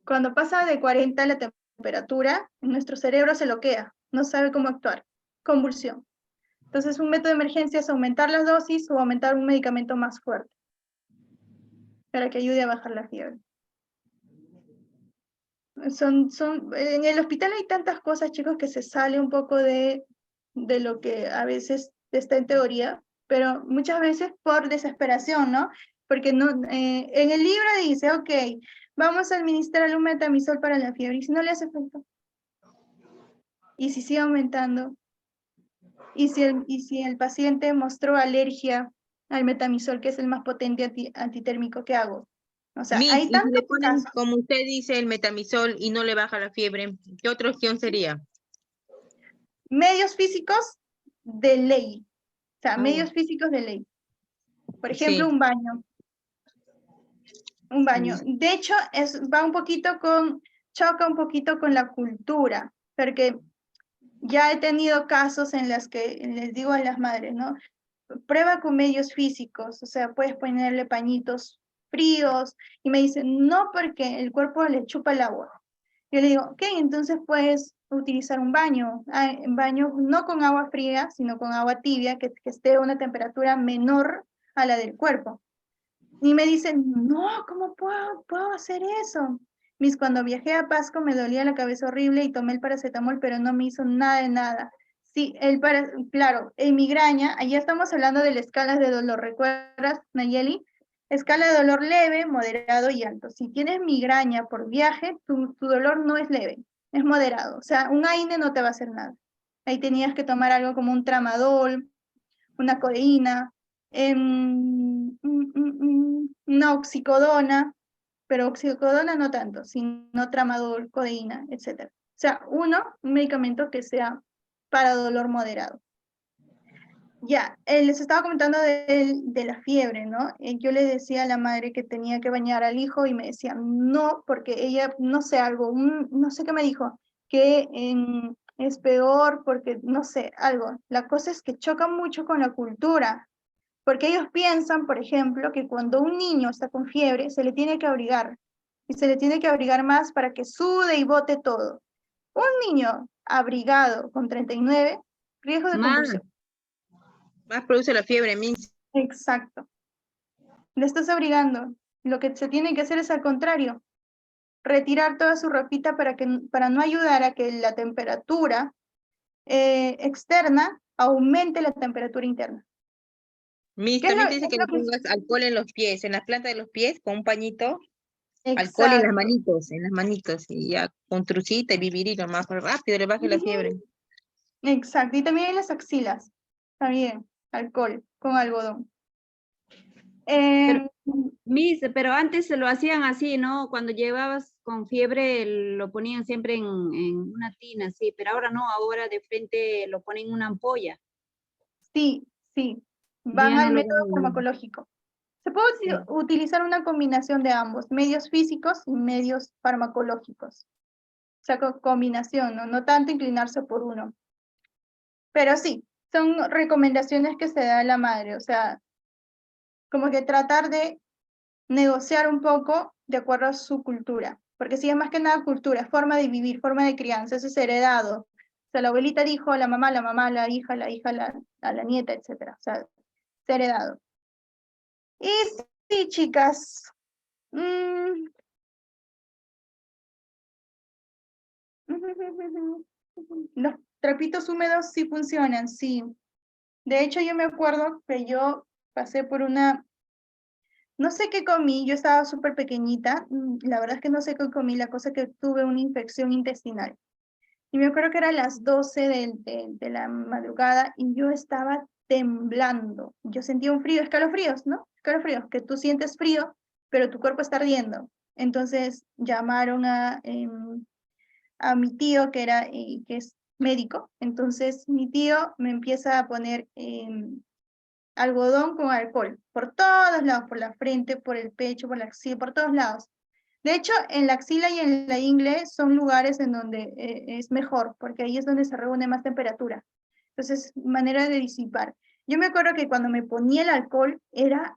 [SPEAKER 1] Cuando pasa de 40 la temperatura, nuestro cerebro se bloquea, no sabe cómo actuar. Convulsión. Entonces, un método de emergencia es aumentar las dosis o aumentar un medicamento más fuerte para que ayude a bajar la fiebre. En el hospital hay tantas cosas, chicos, que se sale un poco de lo que a veces está en teoría, pero muchas veces por desesperación, ¿no? Porque no, en el libro dice, ok, vamos a administrar un metamizol para la fiebre, y si no le hace efecto, y si sigue aumentando, y si el paciente mostró alergia al metamizol, que es el más potente antitérmico, ¿qué hago? O sea,
[SPEAKER 8] Miss,
[SPEAKER 1] hay
[SPEAKER 8] y si
[SPEAKER 1] tantos
[SPEAKER 8] le ponen,
[SPEAKER 1] casos.
[SPEAKER 8] como usted dice, el metamizol y no le baja la fiebre, ¿qué otra opción sería?
[SPEAKER 1] Medios físicos de ley. O sea,
[SPEAKER 8] Ah,
[SPEAKER 1] medios físicos de ley. Por ejemplo,
[SPEAKER 8] sí.
[SPEAKER 1] un baño. Un baño. De hecho, choca un poquito con la cultura, porque ya he tenido casos en los que les digo a las madres, ¿no? Prueba con medios físicos, o sea, puedes ponerle pañitos fríos, y me dicen, no, porque el cuerpo le chupa el agua. Yo le digo, ok, entonces puedes utilizar un baño no con agua fría, sino con agua tibia, que esté a una temperatura menor a la del cuerpo. Y me dicen, no, ¿cómo puedo hacer eso? Cuando viajé a Pasco me dolía la cabeza horrible y tomé el paracetamol, pero no me hizo nada de nada. Sí, claro, en migraña, allá estamos hablando de las escalas de dolor, ¿recuerdas, Nayeli? Escala de dolor leve, moderado y alto. Si tienes migraña por viaje, tu dolor no es leve, es moderado. O sea, un AINE no te va a hacer nada. Ahí tenías que tomar algo como un tramadol, una codeína, una oxicodona, pero oxicodona no tanto, sino tramadol, codeína, etc. O sea, un medicamento que sea para dolor moderado. Ya, les estaba comentando de la fiebre, ¿no? Yo le decía a la madre que tenía que bañar al hijo y me decía, no, porque ella, no sé, no sé qué me dijo, que es peor porque, no sé, algo. La cosa es que choca mucho con la cultura, porque ellos piensan, por ejemplo, que cuando un niño está con fiebre, se le tiene que abrigar, y se le tiene que abrigar más para que sude y bote todo. Un niño abrigado con 39, riesgo de
[SPEAKER 6] Más,
[SPEAKER 1] convulsión.
[SPEAKER 8] Más produce la fiebre, Miss.
[SPEAKER 1] Exacto. Le estás abrigando. Lo que se tiene que hacer es al contrario, retirar toda su ropita para no ayudar a que la temperatura externa aumente la temperatura interna.
[SPEAKER 8] Miss,
[SPEAKER 1] ¿Qué es
[SPEAKER 8] también
[SPEAKER 1] lo,
[SPEAKER 8] te dice
[SPEAKER 1] es
[SPEAKER 8] que
[SPEAKER 1] lo
[SPEAKER 8] le
[SPEAKER 1] que
[SPEAKER 8] pongas alcohol en los pies, en las plantas de los pies, con un pañito, alcohol
[SPEAKER 1] Exacto.
[SPEAKER 8] en las manitos, y ya con trucita y vivirino más rápido le baje la fiebre.
[SPEAKER 1] Exacto. Y también en las axilas. También, alcohol con algodón.
[SPEAKER 6] pero antes se lo hacían así, ¿no? Cuando llevabas con fiebre lo ponían siempre en una tina, sí, pero ahora no, ahora de frente lo ponen en una ampolla.
[SPEAKER 1] Sí, van
[SPEAKER 6] Ya no
[SPEAKER 1] al
[SPEAKER 6] lo...
[SPEAKER 1] método farmacológico. Se puede
[SPEAKER 6] Sí.
[SPEAKER 1] utilizar una combinación de ambos, medios físicos y medios farmacológicos. O sea, combinación, ¿no? No tanto inclinarse por uno. Pero sí, son recomendaciones que se da a la madre, o sea, como que tratar de negociar un poco de acuerdo a su cultura. Porque si es más que nada cultura, forma de vivir, forma de crianza, eso es heredado. O sea, la abuelita dijo a la mamá, la hija, a la nieta, etc. O sea, es heredado. Y sí, chicas. Los trapitos húmedos sí funcionan, sí. De hecho, yo me acuerdo que yo pasé por no sé qué comí, yo estaba súper pequeñita, la verdad es que no sé qué comí, la cosa que tuve una infección intestinal. Y me acuerdo que eran las 12 de la madrugada y yo estaba temblando. Yo sentía un frío, escalofríos, ¿no? Escalofríos, que tú sientes frío, pero tu cuerpo está ardiendo. Entonces llamaron a mi tío, que es médico. Entonces mi tío me empieza a poner algodón con alcohol, por todos lados, por la frente, por el pecho, por la axila, por todos lados. De hecho, en la axila y en la ingle son lugares en donde es mejor, porque ahí es donde se reúne más temperatura. Entonces, manera de disipar. Yo me acuerdo que cuando me ponía el alcohol, era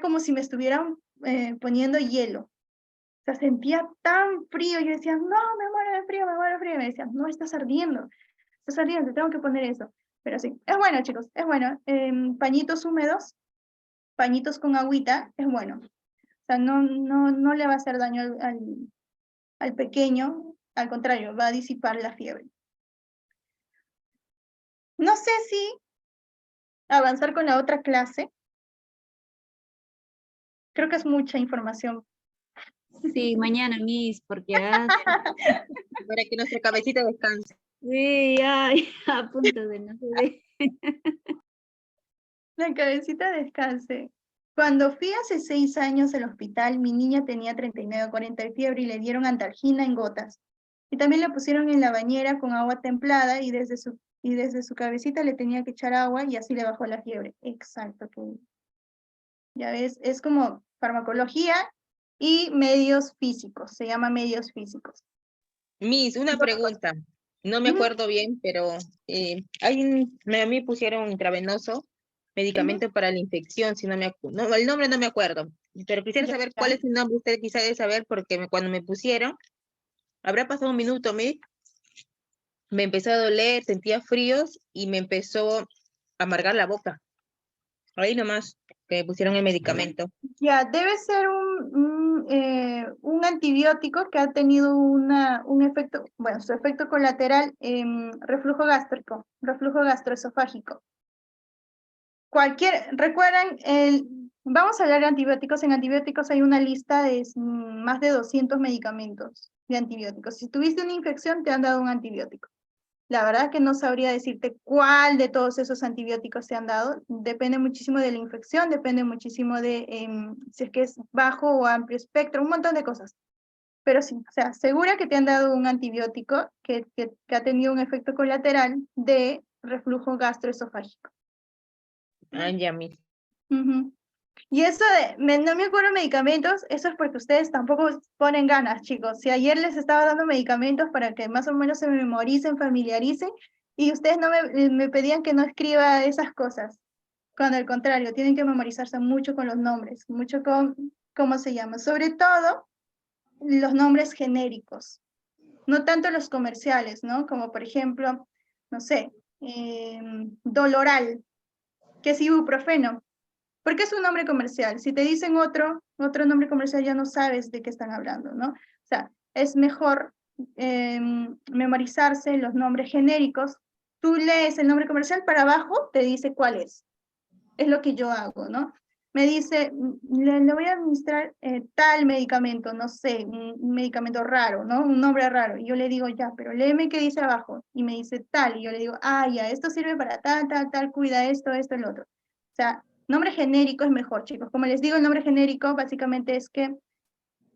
[SPEAKER 1] como si me estuvieran poniendo hielo. O sea, sentía tan frío, yo decía, no, me muero de frío, me muero de frío. Y me decían, no, estás ardiendo, te tengo que poner eso. Pero sí, es bueno, chicos, es bueno. Pañitos húmedos, pañitos con agüita, es bueno. sea, no le va a hacer daño al pequeño, al contrario, va a disipar la fiebre. No sé si avanzar con la otra clase. Creo que es mucha información.
[SPEAKER 6] Sí, mañana, Miss, porque
[SPEAKER 8] Para que nuestra cabecita descanse.
[SPEAKER 6] sí, ay, a punto de no sé.
[SPEAKER 1] La cabecita descanse. Cuando fui hace 6 años al hospital, mi niña tenía 39,40 de fiebre y le dieron antalgina en gotas. Y también la pusieron en la bañera con agua templada y desde su cabecita le tenía que echar agua y así le bajó la fiebre. Exacto. Ya ves, es como farmacología y medios físicos, se llama medios físicos.
[SPEAKER 8] Miss, una pregunta. No me
[SPEAKER 1] Ujú.
[SPEAKER 8] acuerdo bien, pero a mí pusieron intravenoso medicamento para la infección, si no me no, el nombre no me acuerdo. Pero quisiera saber cuál es el nombre, usted quizá debe saber, porque cuando me pusieron, habrá pasado un minuto, me empezó a doler, sentía fríos y me empezó a amargar la boca. Ahí nomás que me pusieron el medicamento.
[SPEAKER 1] Ya, debe ser un antibiótico que ha tenido un efecto, bueno, su efecto colateral, reflujo gástrico, reflujo gastroesofágico. Recuerdan, vamos a hablar de antibióticos. En antibióticos hay una lista de más de 200 medicamentos de antibióticos. Si tuviste una infección, te han dado un antibiótico. La verdad que no sabría decirte cuál de todos esos antibióticos te han dado. Depende muchísimo de la infección, depende muchísimo de si es que es bajo o amplio espectro, un montón de cosas. Pero sí, o sea, segura que te han dado un antibiótico que ha tenido un efecto colateral de reflujo gastroesofágico.
[SPEAKER 8] Ya, Miss.
[SPEAKER 1] Ujú. Y eso no me acuerdo medicamentos, eso es porque ustedes tampoco ponen ganas, chicos. Si ayer les estaba dando medicamentos para que más o menos se memoricen, familiaricen, y ustedes no me pedían que no escriba esas cosas. Cuando al contrario, tienen que memorizarse mucho con los nombres, mucho con cómo se llama. Sobre todo, los nombres genéricos, no tanto los comerciales, ¿no? Como por ejemplo, no sé, Doloral, que es ibuprofeno. Porque es un nombre comercial. Si te dicen otro nombre comercial, ya no sabes de qué están hablando, ¿no? O sea, es mejor memorizarse los nombres genéricos. Tú lees el nombre comercial, para abajo te dice cuál es. Es lo que yo hago, ¿no? Me dice, le voy a administrar tal medicamento, no sé, un medicamento raro, ¿no? Un nombre raro. Y yo le digo, ya, pero léeme qué dice abajo. Y me dice tal. Y yo le digo, ya, esto sirve para tal, cuida esto, el otro. O sea, nombre genérico es mejor, chicos. Como les digo, el nombre genérico básicamente es que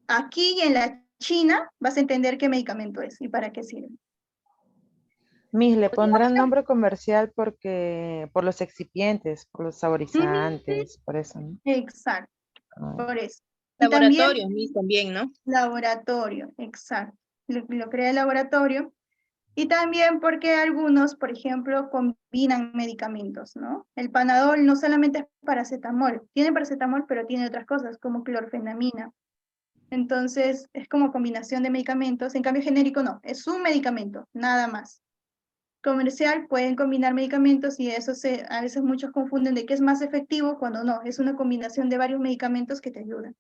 [SPEAKER 1] aquí y en la China vas a entender qué medicamento es y para qué sirve.
[SPEAKER 7] Miss, le pondrán nombre comercial porque, por los excipientes, por los saborizantes, por eso, ¿no?
[SPEAKER 1] Exacto,
[SPEAKER 7] Ah,
[SPEAKER 1] por eso. Y
[SPEAKER 8] Laboratorio, Miss, también, ¿no?
[SPEAKER 1] laboratorio, exacto. Lo crea el laboratorio. Y también porque algunos, por ejemplo, combinan medicamentos, ¿no? El Panadol no solamente es paracetamol, tiene paracetamol, pero tiene otras cosas, como clorfenamina. Entonces, es como combinación de medicamentos. En cambio, genérico no, es un medicamento, nada más. Comercial pueden combinar medicamentos y eso a veces muchos confunden de qué es más efectivo cuando no, es una combinación de varios medicamentos que te ayudan.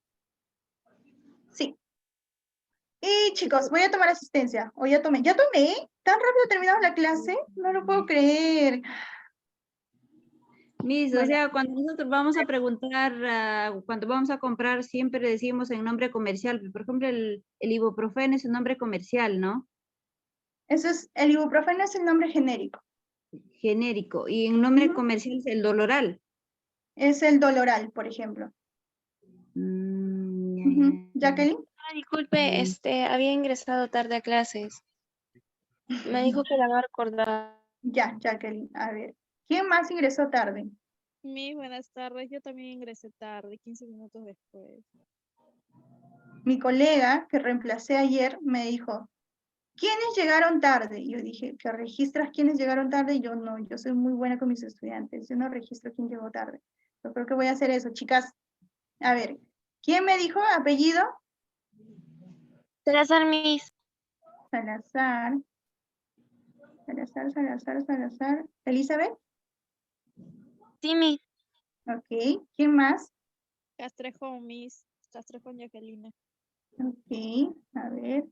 [SPEAKER 1] Sí. Y chicos, voy a tomar asistencia. O ya tomé. ¿Tan rápido terminamos la clase? No lo puedo creer.
[SPEAKER 6] Miss, o
[SPEAKER 1] Bueno.
[SPEAKER 6] sea, cuando nosotros vamos a preguntar, cuando vamos a comprar, siempre decimos en nombre comercial. Por ejemplo, el ibuprofeno es un nombre comercial, ¿no?
[SPEAKER 1] El ibuprofeno es el nombre genérico.
[SPEAKER 6] Genérico. Y en nombre
[SPEAKER 1] Ujú.
[SPEAKER 6] comercial es el Doloral.
[SPEAKER 1] Es el Doloral, por ejemplo. Jacqueline.
[SPEAKER 5] Disculpe, había ingresado tarde a clases. Me dijo que la va a recordar.
[SPEAKER 1] Ya, Jacqueline. A ver. ¿Quién más ingresó tarde?
[SPEAKER 10] Buenas tardes. Yo también ingresé tarde, 15 minutos después.
[SPEAKER 1] Mi colega que reemplacé ayer me dijo, ¿quiénes llegaron tarde? Y yo dije, ¿que registras quiénes llegaron tarde? Y yo no, yo soy muy buena con mis estudiantes. Yo no registro quién llegó tarde. Yo creo que voy a hacer eso, chicas. A ver, ¿quién me dijo apellido?
[SPEAKER 5] Salazar, Miss.
[SPEAKER 1] Salazar. Salazar. ¿Elizabeth?
[SPEAKER 5] Sí, Miss.
[SPEAKER 1] Ok. ¿Quién más?
[SPEAKER 10] Castrejón, Miss. Castrejón Jacqueline.
[SPEAKER 1] Ok, a ver.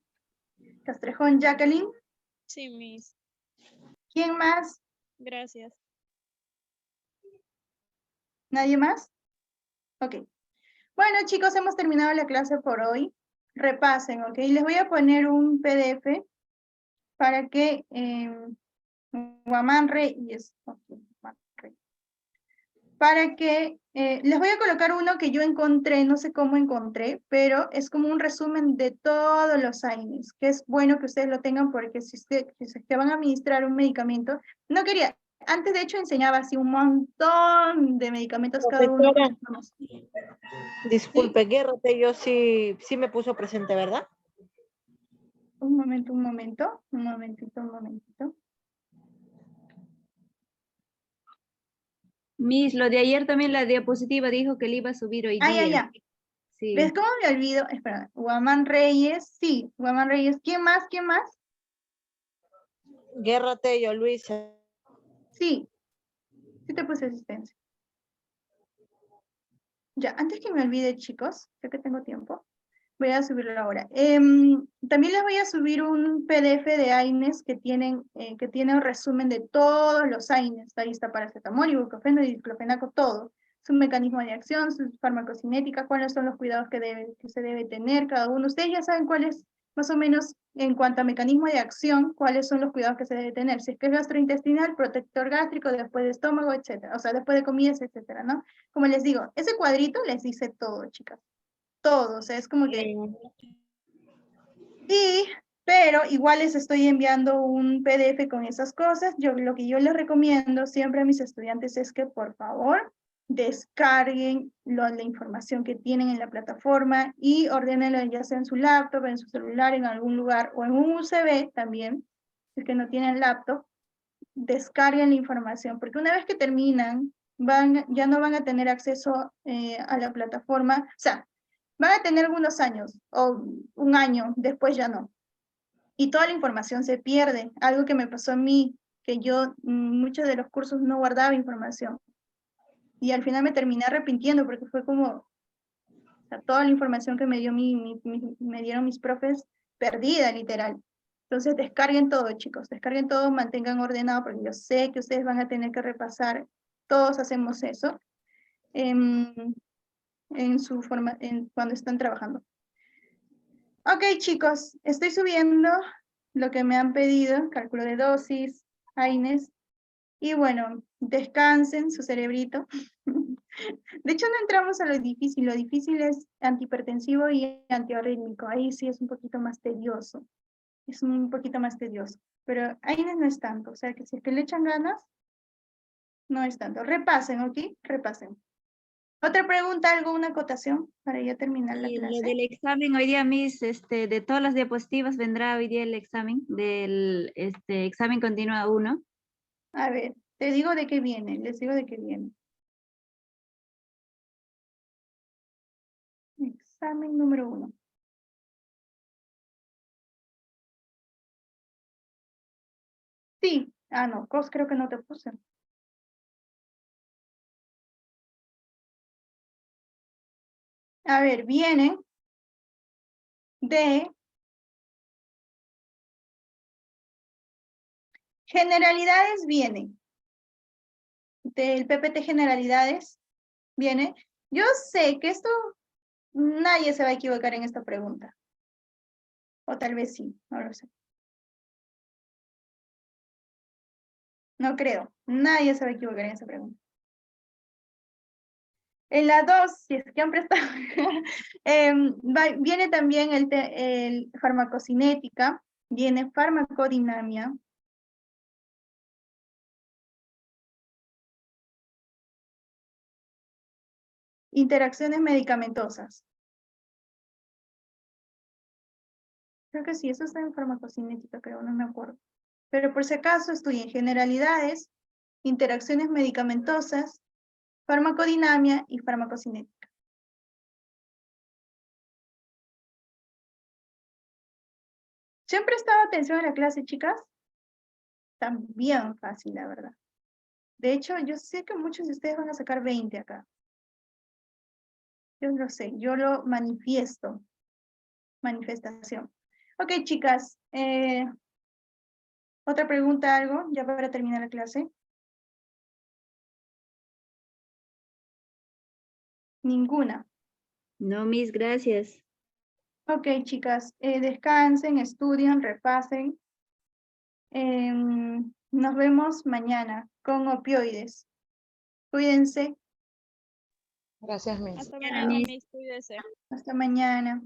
[SPEAKER 1] Castrejón Jacqueline.
[SPEAKER 10] Sí, Miss.
[SPEAKER 1] ¿Quién más?
[SPEAKER 10] Gracias.
[SPEAKER 1] ¿Nadie más? Ok. Bueno, chicos, hemos terminado la clase por hoy. Repasen, ¿ok? Les voy a poner un PDF para que Guamán Reyes, ok, Guamán Reyes. Para que les voy a colocar uno que yo encontré, no sé cómo encontré, pero es como un resumen de todos los AINES, que es bueno que ustedes lo tengan porque si es que van a administrar un medicamento, no quería, antes de hecho enseñaba así un montón de medicamentos cada uno.
[SPEAKER 11] Profesora, disculpe, Guerra Tello sí me puso presente, ¿verdad?
[SPEAKER 1] Un momentito.
[SPEAKER 6] Miss, lo de ayer también la diapositiva dijo que le iba a subir hoy día.
[SPEAKER 1] Ya.
[SPEAKER 6] Sí.
[SPEAKER 1] ¿Ves cómo me olvido? Espera, Guamán Reyes, sí, Guamán Reyes. ¿Quién más?
[SPEAKER 11] Guerra Tello, Luisa.
[SPEAKER 1] Sí te puse asistencia. Ya, antes que me olvide, chicos, sé que tengo tiempo, voy a subirlo ahora. También les voy a subir un PDF de AINES que tiene un resumen de todos los AINES. Ahí está paracetamol, ibuprofeno, diclofenaco, todo. Su mecanismo de acción, su farmacocinética, cuáles son los cuidados que se debe tener cada uno. Ustedes ya saben cuáles, más o menos, en cuanto a mecanismo de acción, cuáles son los cuidados que se debe tener. Si es que es gastrointestinal, protector gástrico, después de estómago, etcétera. O sea, después de comidas, etcétera, ¿no? Como les digo, ese cuadrito les dice todo, chicas. Todo, o sea, es como que... Pero igual les estoy enviando un PDF con esas cosas. Lo que yo les recomiendo siempre a mis estudiantes es que, por favor, descarguen la información que tienen en la plataforma y ordénenlo ya sea en su laptop, en su celular, en algún lugar, o en un USB también, si es que no tienen laptop, descarguen la información, porque una vez que terminan, ya no van a tener acceso a la plataforma, o sea, van a tener algunos años, o un año, después ya no. Y toda la información se pierde, algo que me pasó a mí, que yo muchos de los cursos no guardaba información. Y al final me terminé arrepintiendo porque fue como, o sea, toda la información que me dieron mis profes, perdida literal. Entonces descarguen todo, chicos, descarguen todo, mantengan ordenado, porque yo sé que ustedes van a tener que repasar, todos hacemos eso, cuando están trabajando. Ok, chicos, estoy subiendo lo que me han pedido, cálculo de dosis, AINES, y bueno, descansen su cerebrito. De hecho, no entramos a lo difícil es antihipertensivo y antiarrítmico, ahí sí es un poquito más tedioso, pero AINES no es tanto, o sea que si es que le echan ganas, no es tanto. Repasen, ¿ok? Repasen. ¿Otra pregunta, alguna acotación para ya terminar la
[SPEAKER 6] Y lo
[SPEAKER 1] clase?
[SPEAKER 6] del examen, hoy día, Miss, de todas las diapositivas vendrá hoy día el examen del examen continua 1.
[SPEAKER 1] A ver, te digo de qué viene, les digo de qué viene. Examen número 1. Sí, no, COS creo que no te puse. A ver, viene de generalidades, viene del PPT generalidades, viene. Yo sé que esto, nadie se va a equivocar en esta pregunta. O tal vez sí, no lo sé. No creo, nadie se va a equivocar en esa pregunta. En la 2, si es que han prestado, viene también el farmacocinética, viene farmacodinamia, interacciones medicamentosas. Creo que sí, eso está en farmacocinética, creo, no me acuerdo. Pero por si acaso estudien generalidades, interacciones medicamentosas, farmacodinamia y farmacocinética. ¿Se han prestado atención a la clase, chicas? Está bien fácil, la verdad. De hecho, yo sé que muchos de ustedes van a sacar 20 acá. Yo lo sé, yo lo manifiesto. Manifestación. Ok, chicas. ¿Otra pregunta, algo? Ya para terminar la clase. Ninguna.
[SPEAKER 6] No, mis gracias.
[SPEAKER 1] Ok, chicas. Descansen, estudien, repasen. Nos vemos mañana con opioides. Cuídense.
[SPEAKER 7] Gracias, Miss.
[SPEAKER 10] Hasta
[SPEAKER 6] Mañana,
[SPEAKER 10] mañana,
[SPEAKER 6] Miss.
[SPEAKER 10] Miss, cuídese.
[SPEAKER 1] Hasta mañana.